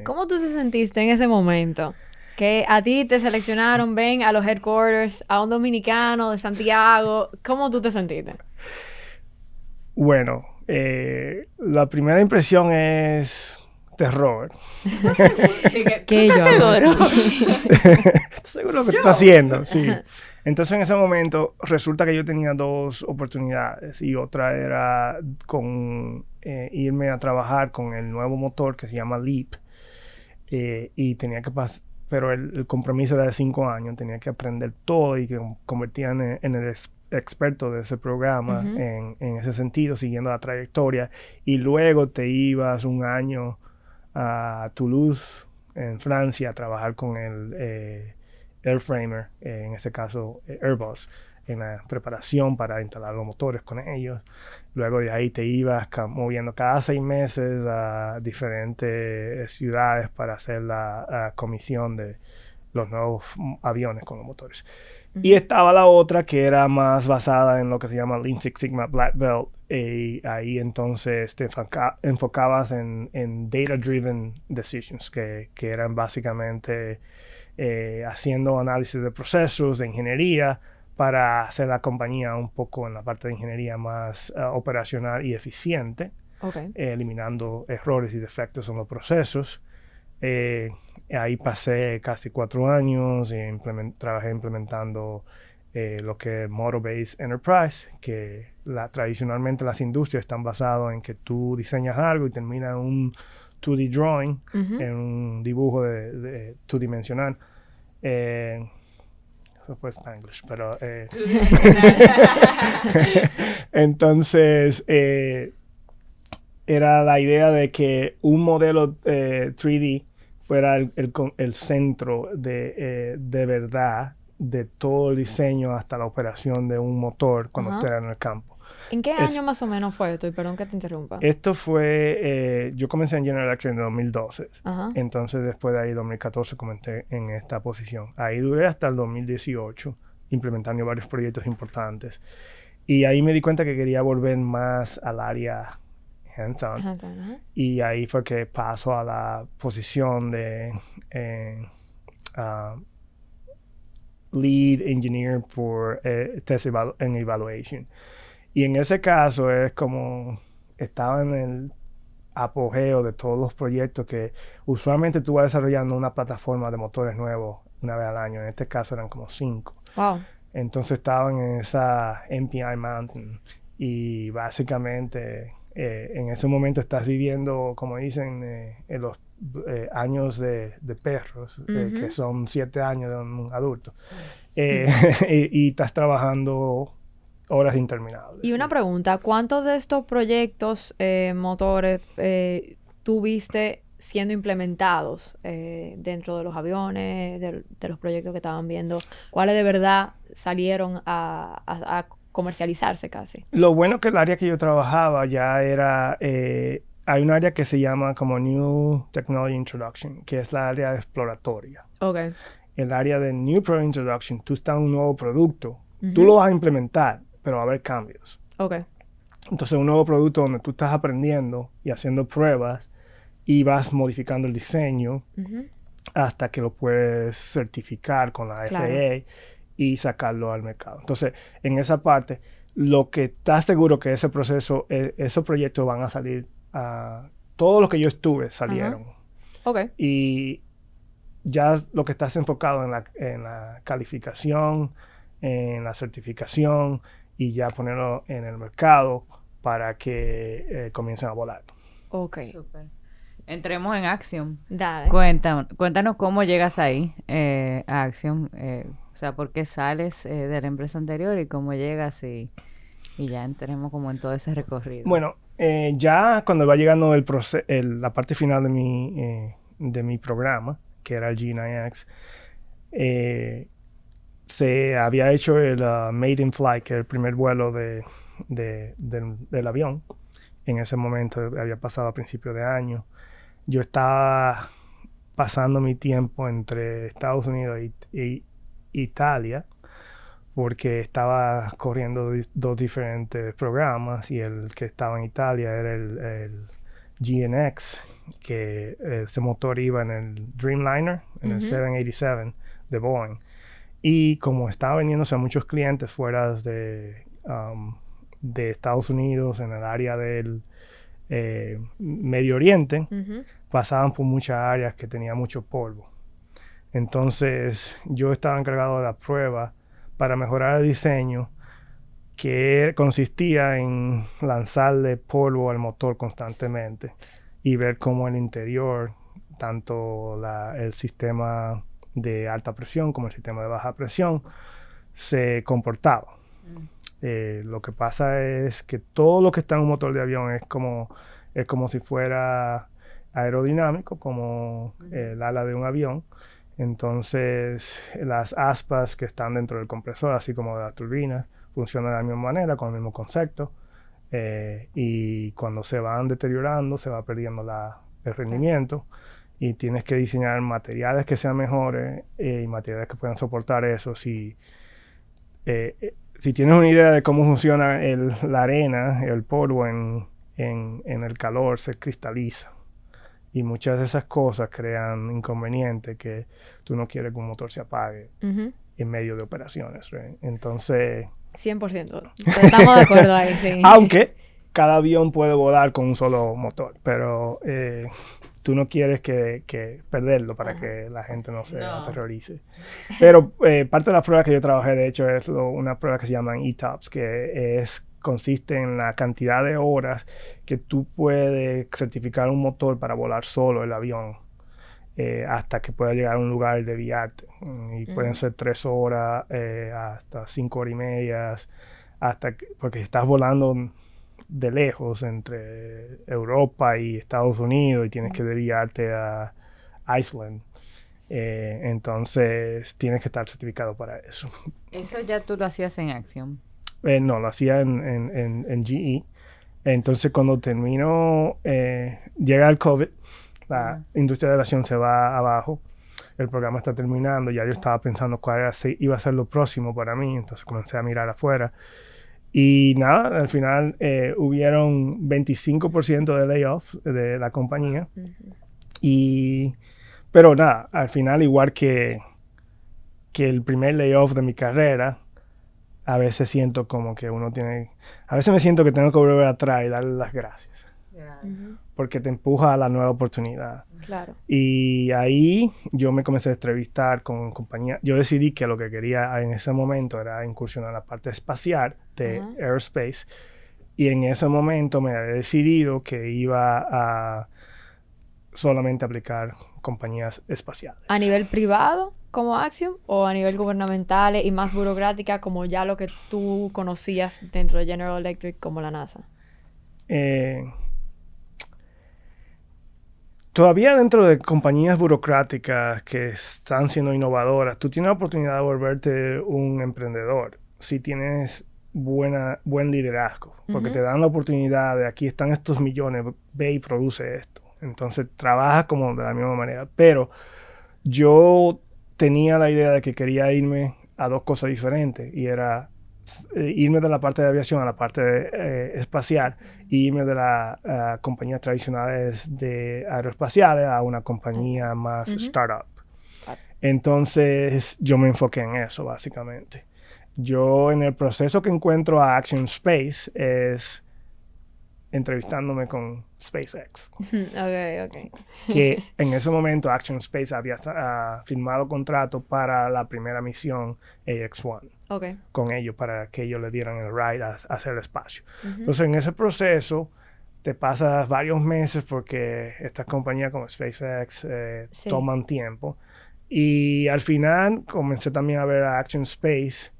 ¿Cómo tú te sentiste en ese momento? Que a ti te seleccionaron, ven a los headquarters, a un dominicano de Santiago. ¿Cómo tú te sentiste? Bueno, la primera impresión es terror. ¿Qué ¿Estás yo? seguro? ¿Estás seguro lo que tú estás haciendo? Sí. Entonces en ese momento resulta que yo tenía dos oportunidades y otra era con irme a trabajar con el nuevo motor que se llama LEAP, y tenía que pasar, pero el compromiso era de 5 años, tenía que aprender todo y que convertía en el experto de ese programa Ujú. en ese sentido, siguiendo la trayectoria, y luego te ibas un año a Toulouse, en Francia, a trabajar con el airframer, en este caso Airbus, en la preparación para instalar los motores con ellos. Luego de ahí te ibas moviendo cada 6 meses a diferentes ciudades para hacer la comisión de los nuevos aviones con los motores. Y estaba la otra que era más basada en lo que se llama Lean Six Sigma Black Belt. Ahí entonces te enfocabas en data-driven decisions, que eran básicamente haciendo análisis de procesos, de ingeniería, para hacer la compañía un poco en la parte de ingeniería más operacional y eficiente, eliminando errores y defectos en los procesos. Ahí pasé casi 4 años y trabajé implementando lo que es Model-Based Enterprise, que tradicionalmente las industrias están basadas en que tú diseñas algo y termina en un 2D drawing, en un dibujo de 2D-dimensional. Eso fue Spanglish, pero... Entonces, era la idea de que un modelo 3D fuera el centro de verdad de todo el diseño hasta la operación de un motor cuando esté en el campo. ¿En qué año más o menos fue esto? Y perdón que te interrumpa. Esto fue... yo comencé en General Electric en 2012. Entonces, después de ahí, 2014, comencé en esta posición. Ahí duré hasta el 2018, implementando varios proyectos importantes. Y ahí me di cuenta que quería volver más al área hands-on. Y ahí fue que paso a la posición de Lead Engineer for Test and Evaluation. Y en ese caso es como estaba en el apogeo de todos los proyectos que usualmente tú vas desarrollando una plataforma de motores nuevos una vez al año. En este caso eran como 5. Wow. Entonces estaban en esa MPI Mountain y básicamente en ese momento estás viviendo, como dicen, en los años de perros, que son 7 años de un adulto. Y estás trabajando horas interminables. Y una pregunta, ¿cuántos de estos proyectos motores tú viste siendo implementados dentro de los aviones, de los proyectos que estaban viendo? ¿Cuáles de verdad salieron a comercializarse casi? Lo bueno que el área que yo trabajaba ya era... hay un área que se llama como New Technology Introduction, que es la área exploratoria. El área de New Product Introduction, tú estás en un nuevo producto, tú lo vas a implementar, pero va a haber cambios. Entonces, un nuevo producto donde tú estás aprendiendo y haciendo pruebas y vas modificando el diseño hasta que lo puedes certificar con la FAA y sacarlo al mercado. Entonces, en esa parte, lo que estás seguro que ese proceso, esos proyectos van a salir, todo lo que yo estuve salieron. Y ya lo que estás enfocado en la calificación, en la certificación y ya ponerlo en el mercado para que comiencen a volar. Super. Entremos en Axiom. Dale. Cuéntanos cómo llegas ahí, a Axiom. O sea, ¿por qué sales de la empresa anterior y cómo llegas y ya entremos como en todo ese recorrido? Bueno, ya cuando va llegando la parte final de mi programa, que era el G9X, se había hecho el Made in Flight, que es el primer vuelo del avión. En ese momento había pasado a principios de año. Yo estaba pasando mi tiempo entre Estados Unidos e Italia, porque estaba corriendo 2 diferentes programas y el que estaba en Italia era el GNX, que ese motor iba en el Dreamliner, en el 787 de Boeing. Y como estaba vendiéndose a muchos clientes fuera de Estados Unidos, en el área del Medio Oriente, pasaban por muchas áreas que tenía mucho polvo. Entonces, yo estaba encargado de la prueba para mejorar el diseño, que consistía en lanzarle polvo al motor constantemente y ver cómo el interior, tanto el sistema de alta presión como el sistema de baja presión, se comportaba. Lo que pasa es que todo lo que está en un motor de avión es como si fuera aerodinámico, como el ala de un avión. Entonces, las aspas que están dentro del compresor, así como de la turbina, funcionan de la misma manera, con el mismo concepto. Y cuando se van deteriorando, se va perdiendo el rendimiento. Y tienes que diseñar materiales que sean mejores y materiales que puedan soportar eso. Si tienes una idea de cómo funciona la arena, el polvo en el calor se cristaliza. Y muchas de esas cosas crean inconvenientes que tú no quieres que un motor se apague en medio de operaciones. ¿Right? Entonces... 100%. Estamos de acuerdo ahí, sí. Aunque cada avión puede volar con un solo motor, pero tú no quieres que perderlo para que la gente no se aterrorice. Pero parte de la prueba que yo trabajé, de hecho, es una prueba que se llama ETOPS, que consiste en la cantidad de horas que tú puedes certificar un motor para volar solo el avión hasta que pueda llegar a un lugar de viarte. Y pueden ser 3 horas, hasta 5 horas y media, porque estás volando de lejos entre Europa y Estados Unidos y tienes que desviarte a Iceland. Entonces tienes que estar certificado para eso. ¿Eso ya tú lo hacías en Axiom? No, lo hacía en GE. Entonces cuando terminó, llega el COVID, la industria de aviación se va abajo, el programa está terminando, ya yo estaba pensando cuál iba a ser lo próximo para mí, entonces comencé a mirar afuera. Y nada, al final hubieron 25% de layoffs de la compañía. Pero nada, al final, igual que el primer layoff de mi carrera, a veces siento como que a veces me siento que tengo que volver atrás y darle las gracias. Porque te empuja a la nueva oportunidad. Claro. Y ahí yo me comencé a entrevistar con compañías. Yo decidí que lo que quería en ese momento era incursionar en la parte espacial de aerospace. Y en ese momento me había decidido que iba a solamente aplicar compañías espaciales. ¿A nivel privado como Axiom o a nivel gubernamental y más burocrática como ya lo que tú conocías dentro de General Electric como la NASA? Todavía dentro de compañías burocráticas que están siendo innovadoras, tú tienes la oportunidad de volverte un emprendedor si tienes buen liderazgo, porque te dan la oportunidad de aquí están estos millones, ve y produce esto. Entonces trabajas como de la misma manera. Pero yo tenía la idea de que quería irme a 2 cosas diferentes y era irme de la parte de aviación a la parte espacial y irme de las compañías tradicionales de aeroespaciales a una compañía más startup. Entonces yo me enfoqué en eso básicamente. Yo en el proceso que encuentro a Axiom Space es entrevistándome con SpaceX. Okay. Que en ese momento Axiom Space había firmado contrato para la primera misión AX-1. Con ellos para que ellos le dieran el ride hacia el espacio. Entonces en ese proceso te pasas varios meses porque estas compañías como SpaceX toman tiempo. Y al final comencé también a ver a Axiom Space.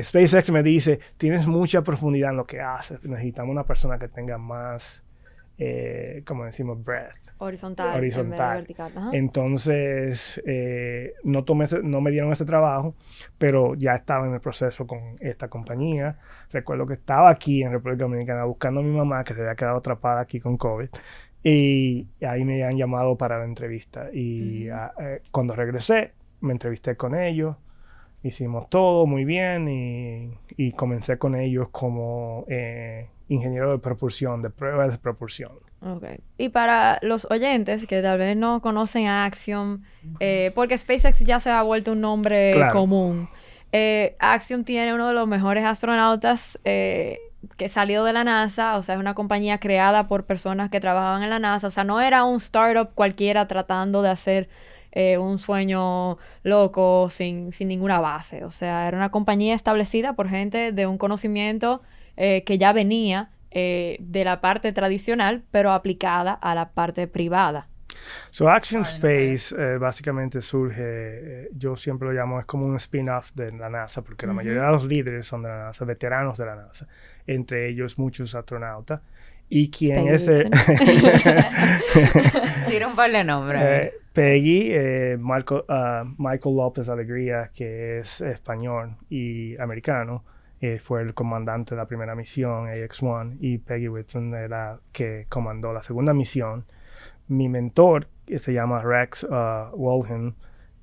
SpaceX me dice, tienes mucha profundidad en lo que haces, necesitamos una persona que tenga más, como decimos, breadth. Horizontal. En vez de vertical. Entonces, no me dieron ese trabajo, pero ya estaba en el proceso con esta compañía. Recuerdo que estaba aquí en República Dominicana buscando a mi mamá, que se había quedado atrapada aquí con COVID. Y ahí me han llamado para la entrevista. Y cuando regresé, me entrevisté con ellos. Hicimos todo muy bien y comencé con ellos como ingeniero de propulsión, de pruebas de propulsión. Y para los oyentes que tal vez no conocen a Axiom, porque SpaceX ya se ha vuelto un nombre común. Axiom tiene uno de los mejores astronautas que salió de la NASA, o sea, es una compañía creada por personas que trabajaban en la NASA, o sea, no era un startup cualquiera tratando de hacer un sueño loco sin ninguna base. O sea, era una compañía establecida por gente de un conocimiento que ya venía de la parte tradicional, pero aplicada a la parte privada. So Axiom Space básicamente surge, yo siempre lo llamo, es como un spin-off de la NASA, porque la mayoría de los líderes son de la NASA, veteranos de la NASA, entre ellos muchos astronautas. y quien Peggy es el... Tira un par de nombres. Peggy, Michael López Alegría, que es español y americano, fue el comandante de la primera misión, AX-1, y Peggy Whitson era que comandó la segunda misión. Mi mentor, que se llama Rex Walton,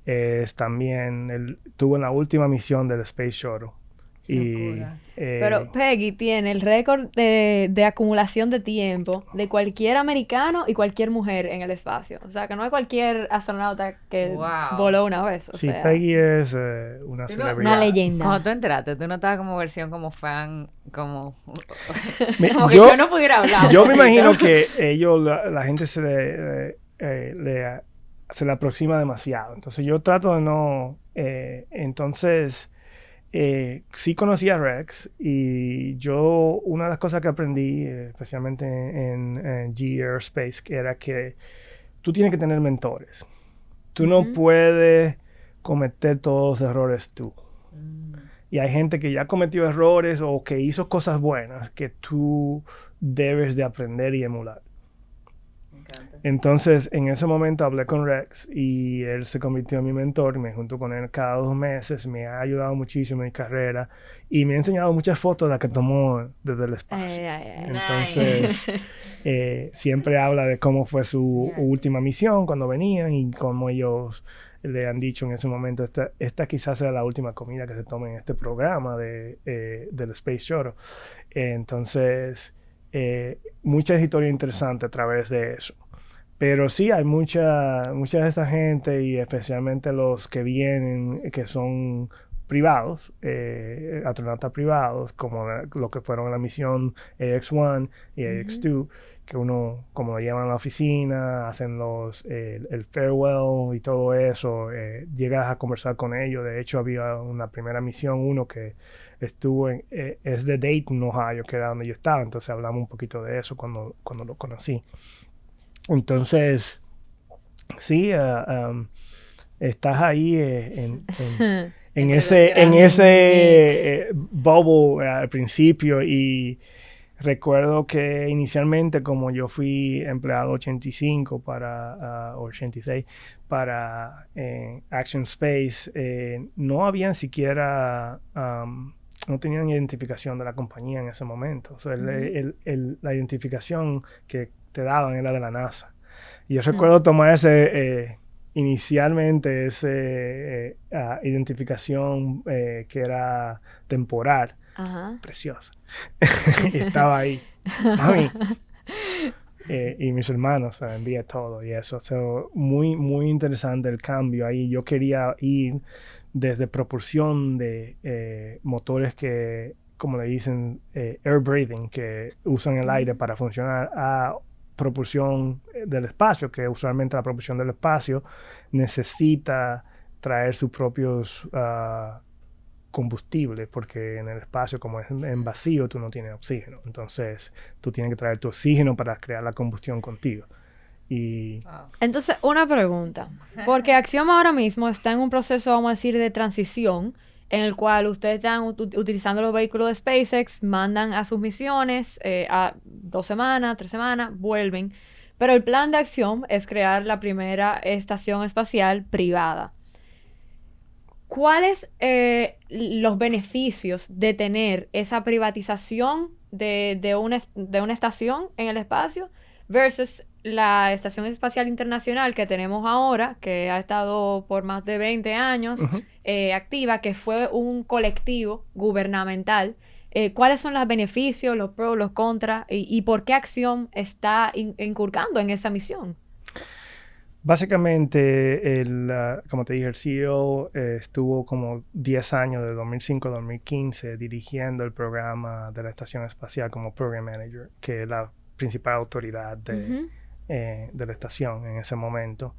es también, él tuvo en la última misión del Space Shuttle. Y, Pero Peggy tiene el récord de acumulación de tiempo de cualquier americano y cualquier mujer en el espacio. O sea, que no hay cualquier astronauta que voló una vez. O sí, sea, Peggy es una celebridad. una leyenda. Cuando tú entraste, tú no estabas como versión como fan, como... Me- como que yo- yo no pudiera hablar. Yo un me poquito. imagino que ellos, la gente se le aproxima demasiado. Entonces yo trato de no... sí conocí a Rex y yo, una de las cosas que aprendí, especialmente en G Aerospace, que era que tú tienes que tener mentores. Tú no puedes cometer todos los errores tú. Y hay gente que ya cometió errores o que hizo cosas buenas que tú debes de aprender y emular. Entonces, en ese momento hablé con Rex y él se convirtió en mi mentor y me junto con él cada 2 meses. Me ha ayudado muchísimo en mi carrera y me ha enseñado muchas fotos de las que tomó desde el espacio. Entonces, siempre habla de cómo fue su última misión cuando venían y cómo ellos le han dicho en ese momento, esta quizás sea la última comida que se tome en este programa del Space Shuttle. Entonces, muchas historias interesantes a través de eso. Pero sí, hay mucha de esta gente y especialmente los que vienen, que son privados, astronautas privados, como lo que fueron en la misión AX-1 y AX-2, que uno, como lo llevan a la oficina, hacen el farewell y todo eso, llegas a conversar con ellos. De hecho, había una primera misión, uno que estuvo es de Dayton, Ohio, que era donde yo estaba, entonces hablamos un poquito de eso cuando lo conocí. Entonces, sí, estás ahí en ese bubble al principio y recuerdo que inicialmente como yo fui empleado 85 o 86 para Action Space, no habían siquiera... no tenían identificación de la compañía en ese momento. O sea, la identificación que te daban era de la NASA. Y yo recuerdo tomar inicialmente esa identificación que era temporal. Preciosa. Y estaba ahí. Mami. Y mis hermanos envié todo y eso. O sea, muy, muy interesante el cambio ahí. Yo quería ir desde propulsión de motores que, como le dicen, air breathing, que usan el aire para funcionar, a propulsión del espacio, que usualmente la propulsión del espacio necesita traer sus propios combustible, porque en el espacio, como es en vacío, tú no tienes oxígeno. Entonces, tú tienes que traer tu oxígeno para crear la combustión contigo. Y... Entonces, una pregunta. Porque Axioma ahora mismo está en un proceso, vamos a decir, de transición, en el cual ustedes están utilizando los vehículos de SpaceX, mandan a sus misiones a 2 semanas, 3 semanas, vuelven. Pero el plan de acción es crear la primera estación espacial privada. ¿Cuáles los beneficios de tener esa privatización de una estación en el espacio versus la Estación Espacial Internacional que tenemos ahora, que ha estado por más de 20 años activa, que fue un colectivo gubernamental? ¿Cuáles son los beneficios, los pros, los contras y por qué Acción está incurcando en esa misión? Básicamente, como te dije, el CEO estuvo como 10 años, de 2005 a 2015, dirigiendo el programa de la Estación Espacial como Program Manager, que es la principal autoridad de la estación en ese momento.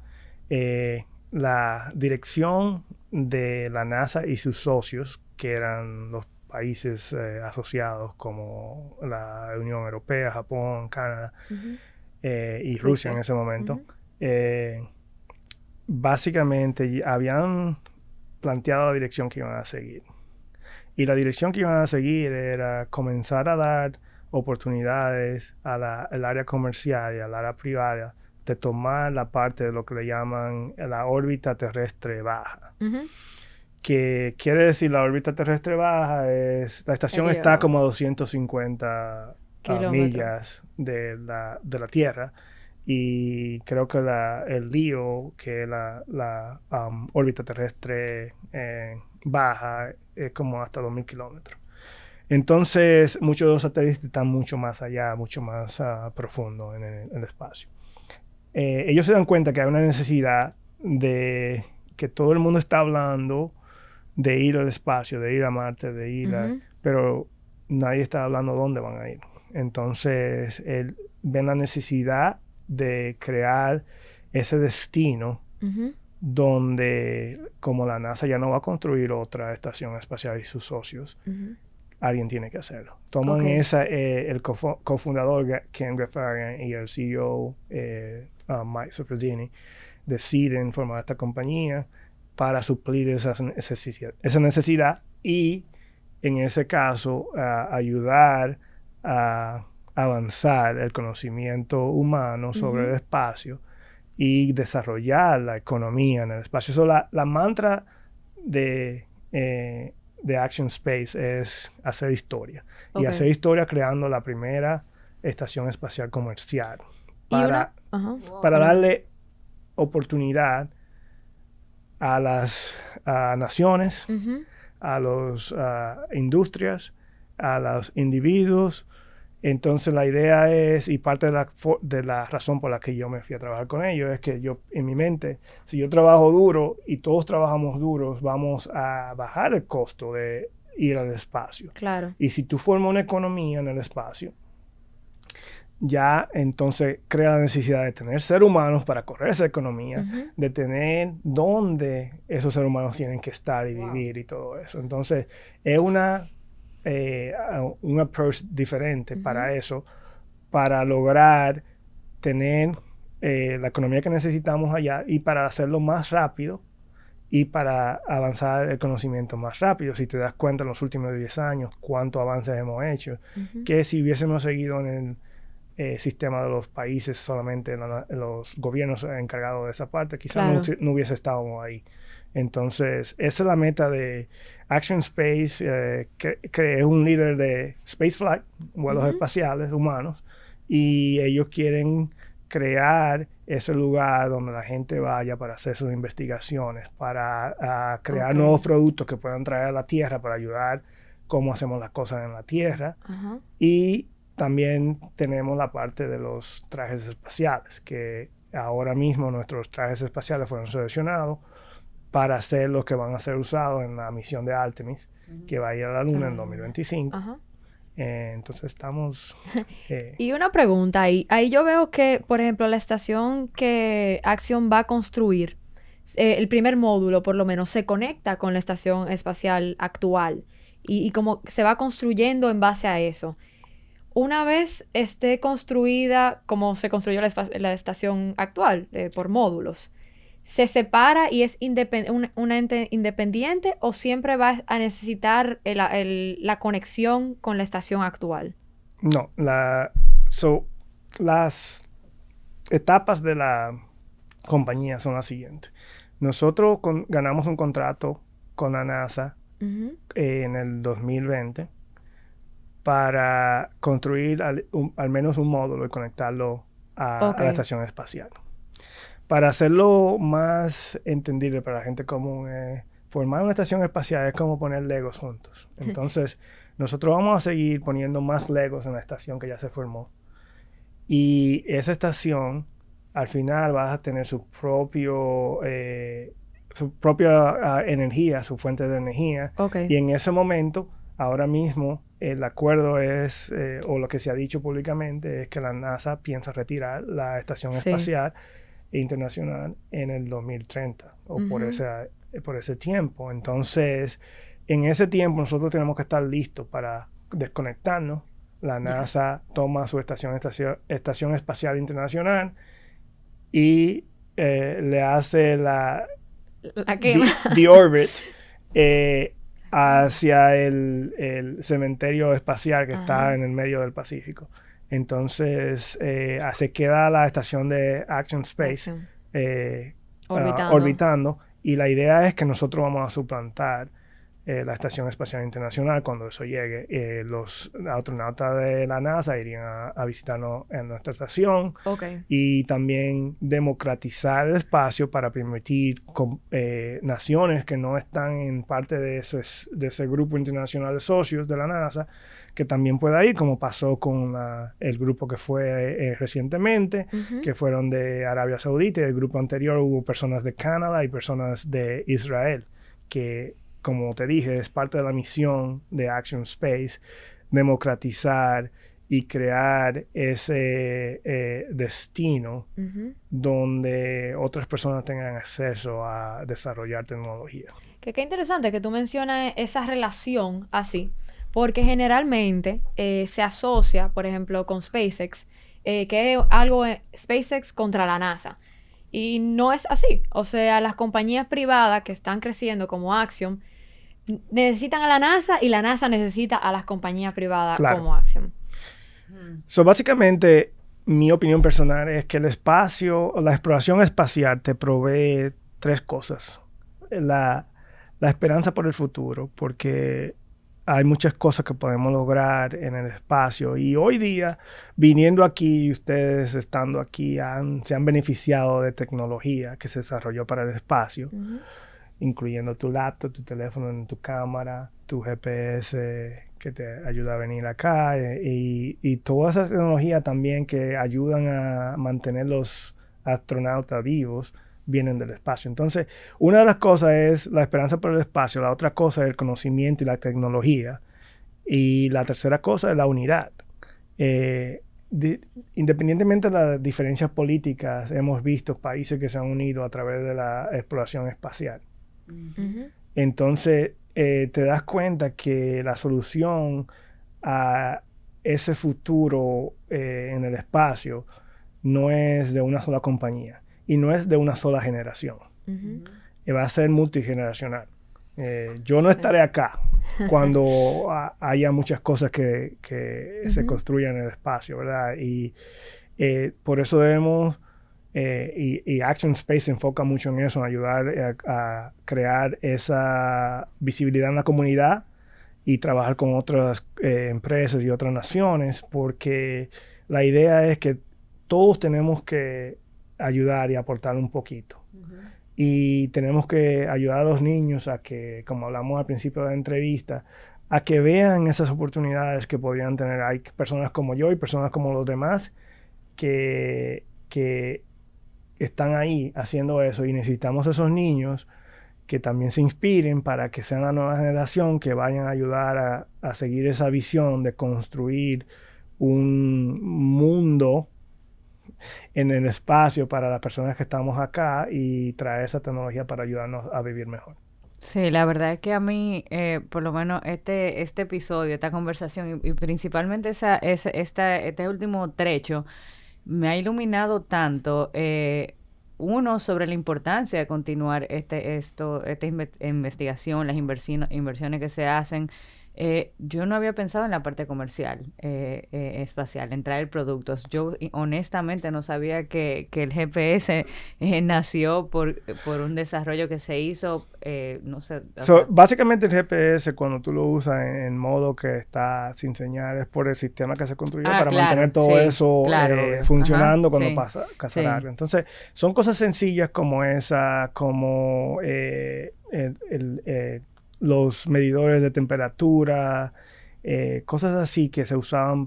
La dirección de la NASA y sus socios, que eran los países asociados como la Unión Europea, Japón, Canadá y Rusia en ese momento, básicamente habían planteado la dirección que iban a seguir. Y la dirección que iban a seguir era comenzar a dar oportunidades al área comercial y al área privada de tomar la parte de lo que le llaman la órbita terrestre baja. Que quiere decir la órbita terrestre baja es... La estación está como a 250 millas de la Tierra. Y creo que el LEO, que es la órbita terrestre baja, es como hasta 2.000 kilómetros. Entonces, muchos de los satélites están mucho más allá, mucho más profundo en el espacio. Ellos se dan cuenta que hay una necesidad de que todo el mundo está hablando de ir al espacio, de ir a Marte, de ir pero nadie está hablando dónde van a ir. Entonces, ven la necesidad de crear ese destino donde, como la NASA ya no va a construir otra estación espacial y sus socios, alguien tiene que hacerlo. Toman el cofundador Ken Gafarian y el CEO Mike Sofrosini deciden formar esta compañía para suplir esa necesidad y, en ese caso, ayudar a avanzar el conocimiento humano sobre el espacio y desarrollar la economía en el espacio. So, la mantra de Action Space es hacer historia. Y hacer historia creando la primera estación espacial comercial para darle oportunidad a las naciones, a las industrias, a los individuos. Entonces la idea es, y parte de la razón por la que yo me fui a trabajar con ellos, es que yo, en mi mente, si yo trabajo duro y todos trabajamos duros, vamos a bajar el costo de ir al espacio. Claro. Y si tú formas una economía en el espacio, ya entonces crea la necesidad de tener seres humanos para correr esa economía, de tener dónde esos seres humanos tienen que estar y vivir y todo eso. Entonces, es un approach diferente para eso, para lograr tener la economía que necesitamos allá y para hacerlo más rápido y para avanzar el conocimiento más rápido. Si te das cuenta, en los últimos 10 años, cuántos avances hemos hecho, que si hubiésemos seguido en el sistema de los países, solamente los gobiernos encargados de esa parte, quizás no hubiese estado ahí. Entonces, esa es la meta de Action Space, que es un líder de spaceflight, vuelos espaciales humanos, y ellos quieren crear ese lugar donde la gente vaya para hacer sus investigaciones, para crear nuevos productos que puedan traer a la Tierra para ayudar cómo hacemos las cosas en la Tierra. Y también tenemos la parte de los trajes espaciales, que ahora mismo nuestros trajes espaciales fueron seleccionados para ser los que van a ser usados en la misión de Artemis, que va a ir a la Luna en 2025. Entonces estamos... Y una pregunta ahí yo veo que, por ejemplo, la estación que Action va a construir, el primer módulo por lo menos, se conecta con la estación espacial actual y como se va construyendo en base a eso. Una vez esté construida como se construyó la estación actual, por módulos, ¿se separa y es una ente independiente o siempre va a necesitar la conexión con la estación actual? No, las etapas de la compañía son las siguientes. Nosotros ganamos un contrato con la NASA en el 2020 para construir al menos un módulo y conectarlo a la estación espacial. Para hacerlo más entendible para la gente común, formar una estación espacial es como poner Legos juntos. Entonces, nosotros vamos a seguir poniendo más Legos en la estación que ya se formó. Y esa estación, al final, va a tener su propia energía, su fuente de energía. Y en ese momento, ahora mismo, el acuerdo es, o lo que se ha dicho públicamente, es que la NASA piensa retirar la estación espacial internacional en el 2030 o por ese tiempo. Entonces, en ese tiempo nosotros tenemos que estar listos para desconectarnos. La NASA toma su estación espacial internacional y le hace la quema. The Orbit hacia el cementerio espacial que está Ajá. en el medio del Pacífico. Entonces, se queda la estación de Action Space Action. orbitando. Orbitando. Y la idea es que nosotros vamos a suplantar la Estación Espacial Internacional cuando eso llegue. Los astronautas de la NASA irían a visitarnos en nuestra estación Ok. y también democratizar el espacio para permitir naciones que no están en parte de ese grupo internacional de socios de la NASA que también pueda ir, como pasó con el grupo que fue recientemente, Ujú. que fueron de Arabia Saudita, y el grupo anterior hubo personas de Canadá y personas de Israel, que, como te dije, es parte de la misión de Action Space, democratizar y crear ese destino Ujú. donde otras personas tengan acceso a desarrollar tecnología. Que qué interesante que tú mencionas esa relación así, porque generalmente se asocia, por ejemplo, con SpaceX, que es algo SpaceX contra la NASA. Y no es así. O sea, las compañías privadas que están creciendo como Axiom necesitan a la NASA y la NASA necesita a las compañías privadas Claro. como Axiom. So, básicamente, mi opinión personal es que el espacio, la exploración espacial te provee tres cosas. La esperanza por el futuro, porque hay muchas cosas que podemos lograr en el espacio. Y hoy día, viniendo aquí y ustedes estando aquí, se han beneficiado de tecnología que se desarrolló para el espacio, Ujú. incluyendo tu laptop, tu teléfono en tu cámara, tu GPS que te ayuda a venir acá y toda esa tecnología también que ayudan a mantener los astronautas vivos vienen del espacio. Entonces, una de las cosas es la esperanza por el espacio, la otra cosa es el conocimiento y la tecnología y la tercera cosa es la unidad. Eh, Independientemente de las diferencias políticas, hemos visto países que se han unido a través de la exploración espacial. Ujú. Entonces, te das cuenta que la solución a ese futuro en el espacio no es de una sola compañía y no es de una sola generación. Ujú. Va a ser multigeneracional. Yo no Sí. estaré acá cuando haya muchas cosas que se Ujú. construyan en el espacio, ¿verdad? Y por eso debemos y Action Space se enfoca mucho en eso, en ayudar a crear esa visibilidad en la comunidad y trabajar con otras empresas y otras naciones, porque la idea es que todos tenemos que ayudar y aportar un poquito. Y tenemos que ayudar a los niños a que, como hablamos al principio de la entrevista, a que vean esas oportunidades que podrían tener. Hay personas como yo y personas como los demás que están ahí haciendo eso y necesitamos esos niños que también se inspiren para que sean la nueva generación que vayan a ayudar a seguir esa visión de construir un mundo en el espacio para las personas que estamos acá y traer esa tecnología para ayudarnos a vivir mejor. Sí, la verdad es que a mí, por lo menos este episodio, esta conversación y principalmente este último trecho, me ha iluminado tanto, uno, sobre la importancia de continuar esta investigación, las inversiones que se hacen. Yo no había pensado en la parte comercial espacial, en traer productos. Yo honestamente no sabía que el GPS nació por un desarrollo que se hizo, no sé, o sea, Básicamente el GPS cuando tú lo usas en modo que está sin señal es por el sistema que se construyó para claro, mantener todo sí, eso claro, obvio. funcionando Ajá, cuando sí, pasa sí. algo. Entonces, son cosas sencillas como esa, como los medidores de temperatura, cosas así que se usaban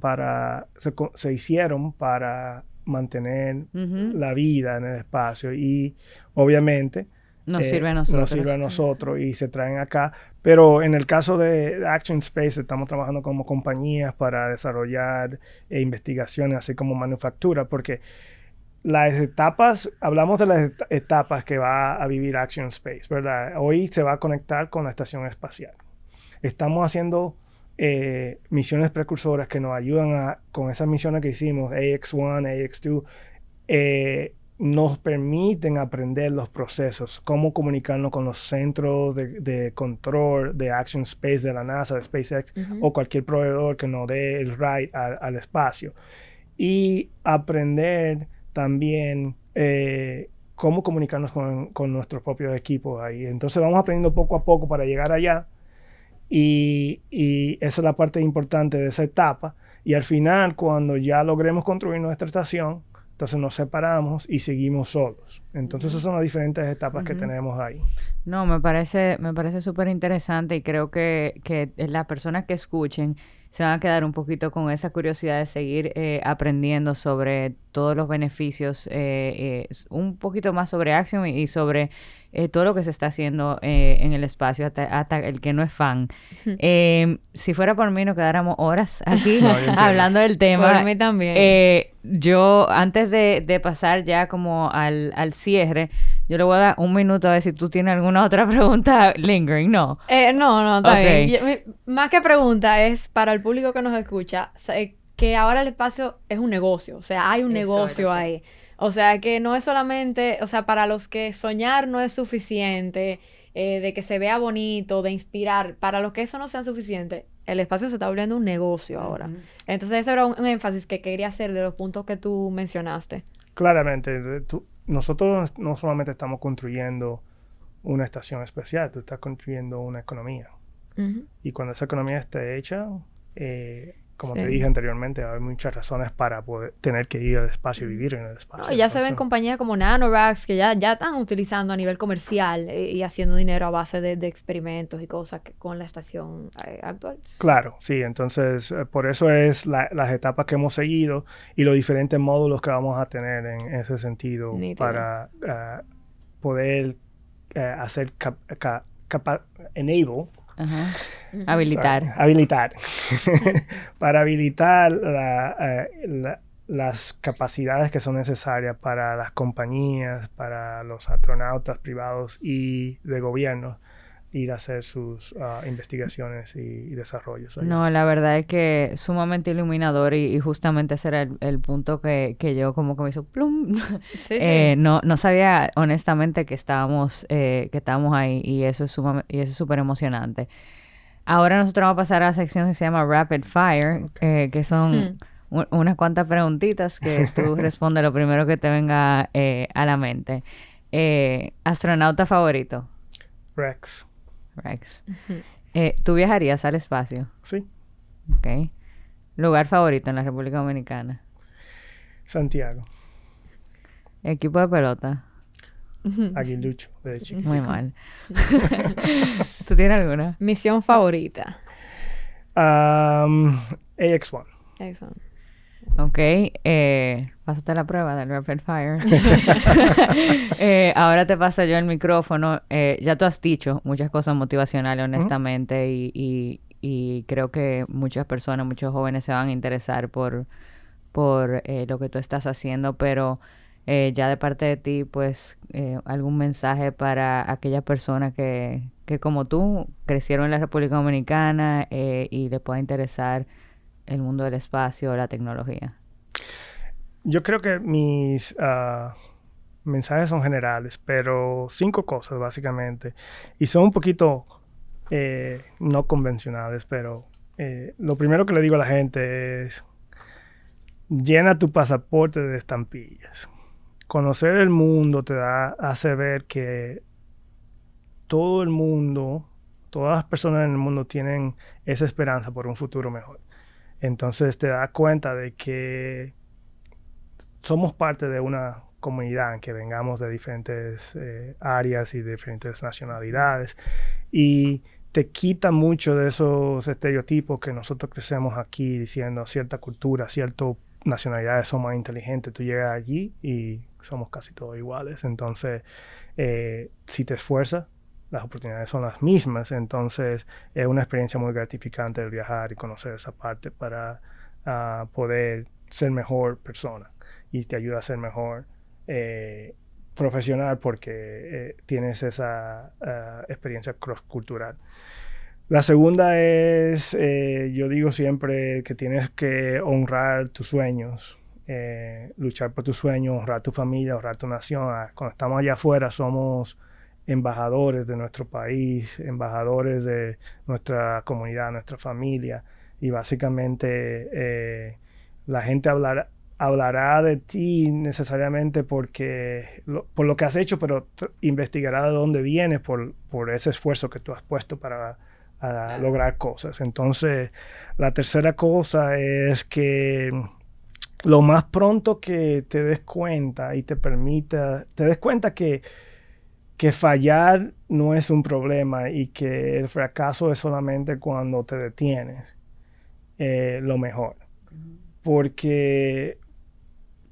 se hicieron para mantener Ujú. la vida en el espacio y obviamente Nos sirve a nos nosotros. sirve a nosotros y se traen acá. Pero en el caso de Action Space estamos trabajando como compañías para desarrollar investigaciones, así como manufactura, porque las etapas, hablamos de las etapas que va a vivir Action Space, ¿verdad? Hoy se va a conectar con la estación espacial. Estamos haciendo misiones precursoras que nos ayudan con esas misiones que hicimos, AX1, AX2, nos permiten aprender los procesos, cómo comunicarnos con los centros de control de Action Space de la NASA, de SpaceX, o cualquier proveedor que nos dé el ride al espacio. Y aprender también cómo comunicarnos con nuestros propios equipos ahí. Entonces vamos aprendiendo poco a poco para llegar allá. Y esa es la parte importante de esa etapa. Y al final, cuando ya logremos construir nuestra estación, entonces nos separamos y seguimos solos. Entonces esas son las diferentes etapas que tenemos ahí. No, me parece súper interesante y creo que las personas que escuchen se van a quedar un poquito con esa curiosidad de seguir aprendiendo sobre todos los beneficios, un poquito más sobre Axiom y sobre todo lo que se está haciendo en el espacio, hasta el que no es fan. Si fuera por mí, nos quedáramos horas aquí hablando del tema. Por mí también. Yo, antes de pasar ya como al cierre, yo le voy a dar un minuto a ver si tú tienes alguna otra pregunta lingering, ¿no? No, está Okay. bien. Más que pregunta, es para el público que nos escucha, que ahora el espacio es un negocio, o sea, hay un negocio ahí. O sea, que no es solamente, o sea, para los que soñar no es suficiente, de que se vea bonito, de inspirar, para los que eso no sea suficiente, el espacio se está volviendo un negocio ahora. Entonces, ese era un énfasis que quería hacer de los puntos que tú mencionaste. Claramente, nosotros no solamente estamos construyendo una estación espacial, tú estás construyendo una economía. Y cuando esa economía esté hecha, como te dije anteriormente, hay muchas razones para poder tener que ir al espacio y vivir en el espacio. No, ya se ven compañías como NanoRacks que ya están utilizando a nivel comercial y haciendo dinero a base de experimentos y cosas con la estación actual. Claro, sí. Entonces, por eso es las etapas que hemos seguido y los diferentes módulos que vamos a tener en ese sentido. Nítido. Para poder hacer enable. Habilitar. Para habilitar las capacidades que son necesarias para las compañías, para los astronautas privados y de gobierno ir a hacer sus investigaciones y desarrollos allá. No, la verdad es que sumamente iluminador y justamente ese era el punto que yo como que me hizo plum. Sí. No sabía honestamente que estábamos ahí y eso es súper emocionante. Ahora nosotros vamos a pasar a la sección que se llama Rapid Fire, que son unas cuantas preguntitas que tú respondes lo primero que te venga a la mente. ¿Astronauta favorito? Rex. ¿Tú viajarías al espacio? Sí. Ok. ¿Lugar favorito en la República Dominicana? Santiago. ¿Equipo de pelota? Aguilucho, de chiquito. Muy mal. ¿Tú tienes alguna? ¿Misión favorita? AX1. Ok, pásate la prueba del Rapid Fire. Ahora te paso yo el micrófono. Ya tú has dicho muchas cosas motivacionales, honestamente, y creo que muchas personas, muchos jóvenes se van a interesar por lo que tú estás haciendo, pero ya de parte de ti, pues, algún mensaje para aquellas personas que como tú crecieron en la República Dominicana y les pueda interesar el mundo del espacio o la tecnología. Yo creo que mis mensajes son generales, pero 5 cosas básicamente. Y son un poquito no convencionales, pero lo primero que le digo a la gente es: llena tu pasaporte de estampillas. Conocer el mundo te hace ver que todo el mundo, todas las personas en el mundo tienen esa esperanza por un futuro mejor. Entonces te das cuenta de que somos parte de una comunidad, que vengamos de diferentes áreas y de diferentes nacionalidades, y te quita mucho de esos estereotipos que nosotros crecemos aquí diciendo cierta cultura, ciertas nacionalidades son más inteligentes. Tú llegas allí y somos casi todos iguales. Entonces, si te esfuerzas, las oportunidades son las mismas. Entonces, es una experiencia muy gratificante el viajar y conocer esa parte para poder ser mejor persona. Y te ayuda a ser mejor profesional porque tienes esa experiencia cross-cultural. La segunda es, yo digo siempre que tienes que honrar tus sueños luchar por tus sueños, honrar tu familia, honrar tu nación. Cuando estamos allá afuera somos embajadores de nuestro país, embajadores de nuestra comunidad, nuestra familia, y básicamente la gente hablará de ti necesariamente por lo que has hecho, pero investigará de dónde vienes por ese esfuerzo que tú has puesto para lograr cosas. Entonces, la tercera cosa es que lo más pronto que te des cuenta y te des cuenta que fallar no es un problema y que el fracaso es solamente cuando te detienes, lo mejor. Porque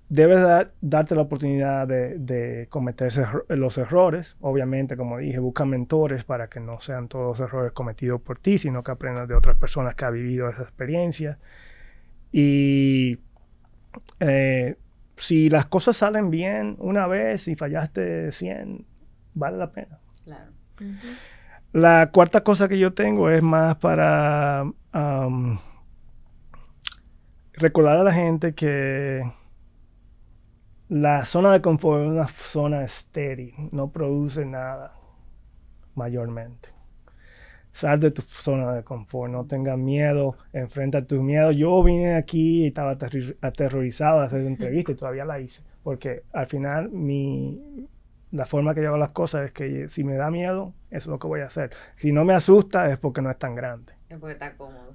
debes darte la oportunidad de cometer los errores. Obviamente, como dije, busca mentores para que no sean todos los errores cometidos por ti, sino que aprendas de otras personas que han vivido esa experiencia. Y si las cosas salen bien una vez y fallaste 100, vale la pena. Claro. La cuarta cosa que yo tengo es más para recordar a la gente que la zona de confort es una zona estéril, no produce nada mayormente. Sal de tu zona de confort, no tengas miedo, enfrenta tus miedos. Yo vine aquí y estaba aterrorizado de hacer entrevista y todavía la hice, porque al final la forma que yo hago las cosas es que si me da miedo, eso es lo que voy a hacer. Si no me asusta es porque no es tan grande. Es porque está cómodo.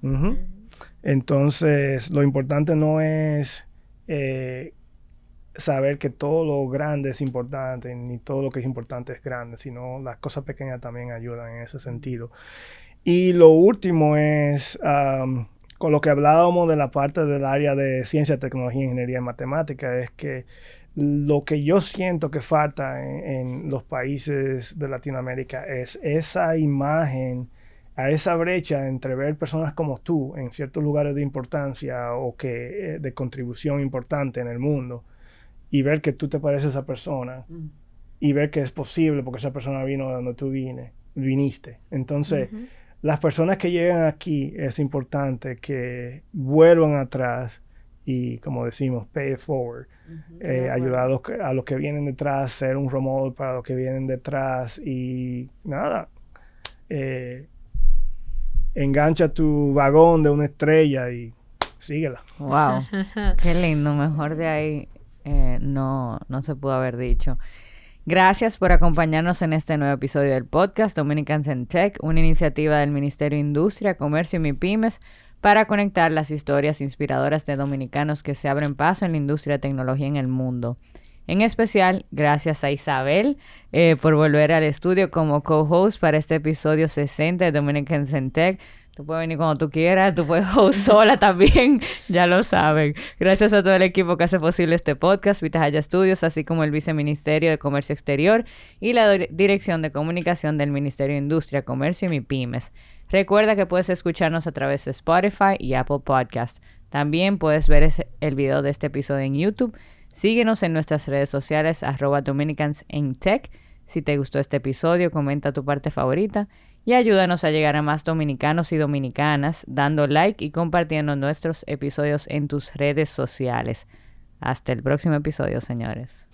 Entonces, lo importante no es saber que todo lo grande es importante, ni todo lo que es importante es grande, sino las cosas pequeñas también ayudan en ese sentido. Y lo último es, con lo que hablábamos de la parte del área de ciencia, tecnología, ingeniería y matemática, es que lo que yo siento que falta en los países de Latinoamérica es esa imagen, a esa brecha entre ver personas como tú en ciertos lugares de importancia o de contribución importante en el mundo, y ver que tú te pareces a esa persona y ver que es posible porque esa persona vino de donde tú viniste. Entonces, las personas que llegan aquí es importante que vuelvan atrás y, como decimos, pay it forward. Ayudar a los que vienen detrás, ser un role model para los que vienen detrás y nada. Engancha tu vagón de una estrella y síguela. Wow, qué lindo. Mejor de ahí no se pudo haber dicho. Gracias por acompañarnos en este nuevo episodio del podcast Dominicans in Tech, una iniciativa del Ministerio de Industria, Comercio y MIPYMES para conectar las historias inspiradoras de dominicanos que se abren paso en la industria de tecnología en el mundo. En especial, gracias a Isabel por volver al estudio como co-host para este episodio 60 de Dominicans in Tech. Tú puedes venir cuando tú quieras, tú puedes host sola también, ya lo saben. Gracias a todo el equipo que hace posible este podcast, Pitahaya Studios, así como el Viceministerio de Comercio Exterior y la Dirección de Comunicación del Ministerio de Industria, Comercio y MIPYMES. Recuerda que puedes escucharnos a través de Spotify y Apple Podcast. También puedes ver el video de este episodio en YouTube. Síguenos en nuestras redes sociales, @DominicansInTech. Si te gustó este episodio, comenta tu parte favorita y ayúdanos a llegar a más dominicanos y dominicanas dando like y compartiendo nuestros episodios en tus redes sociales. Hasta el próximo episodio, señores.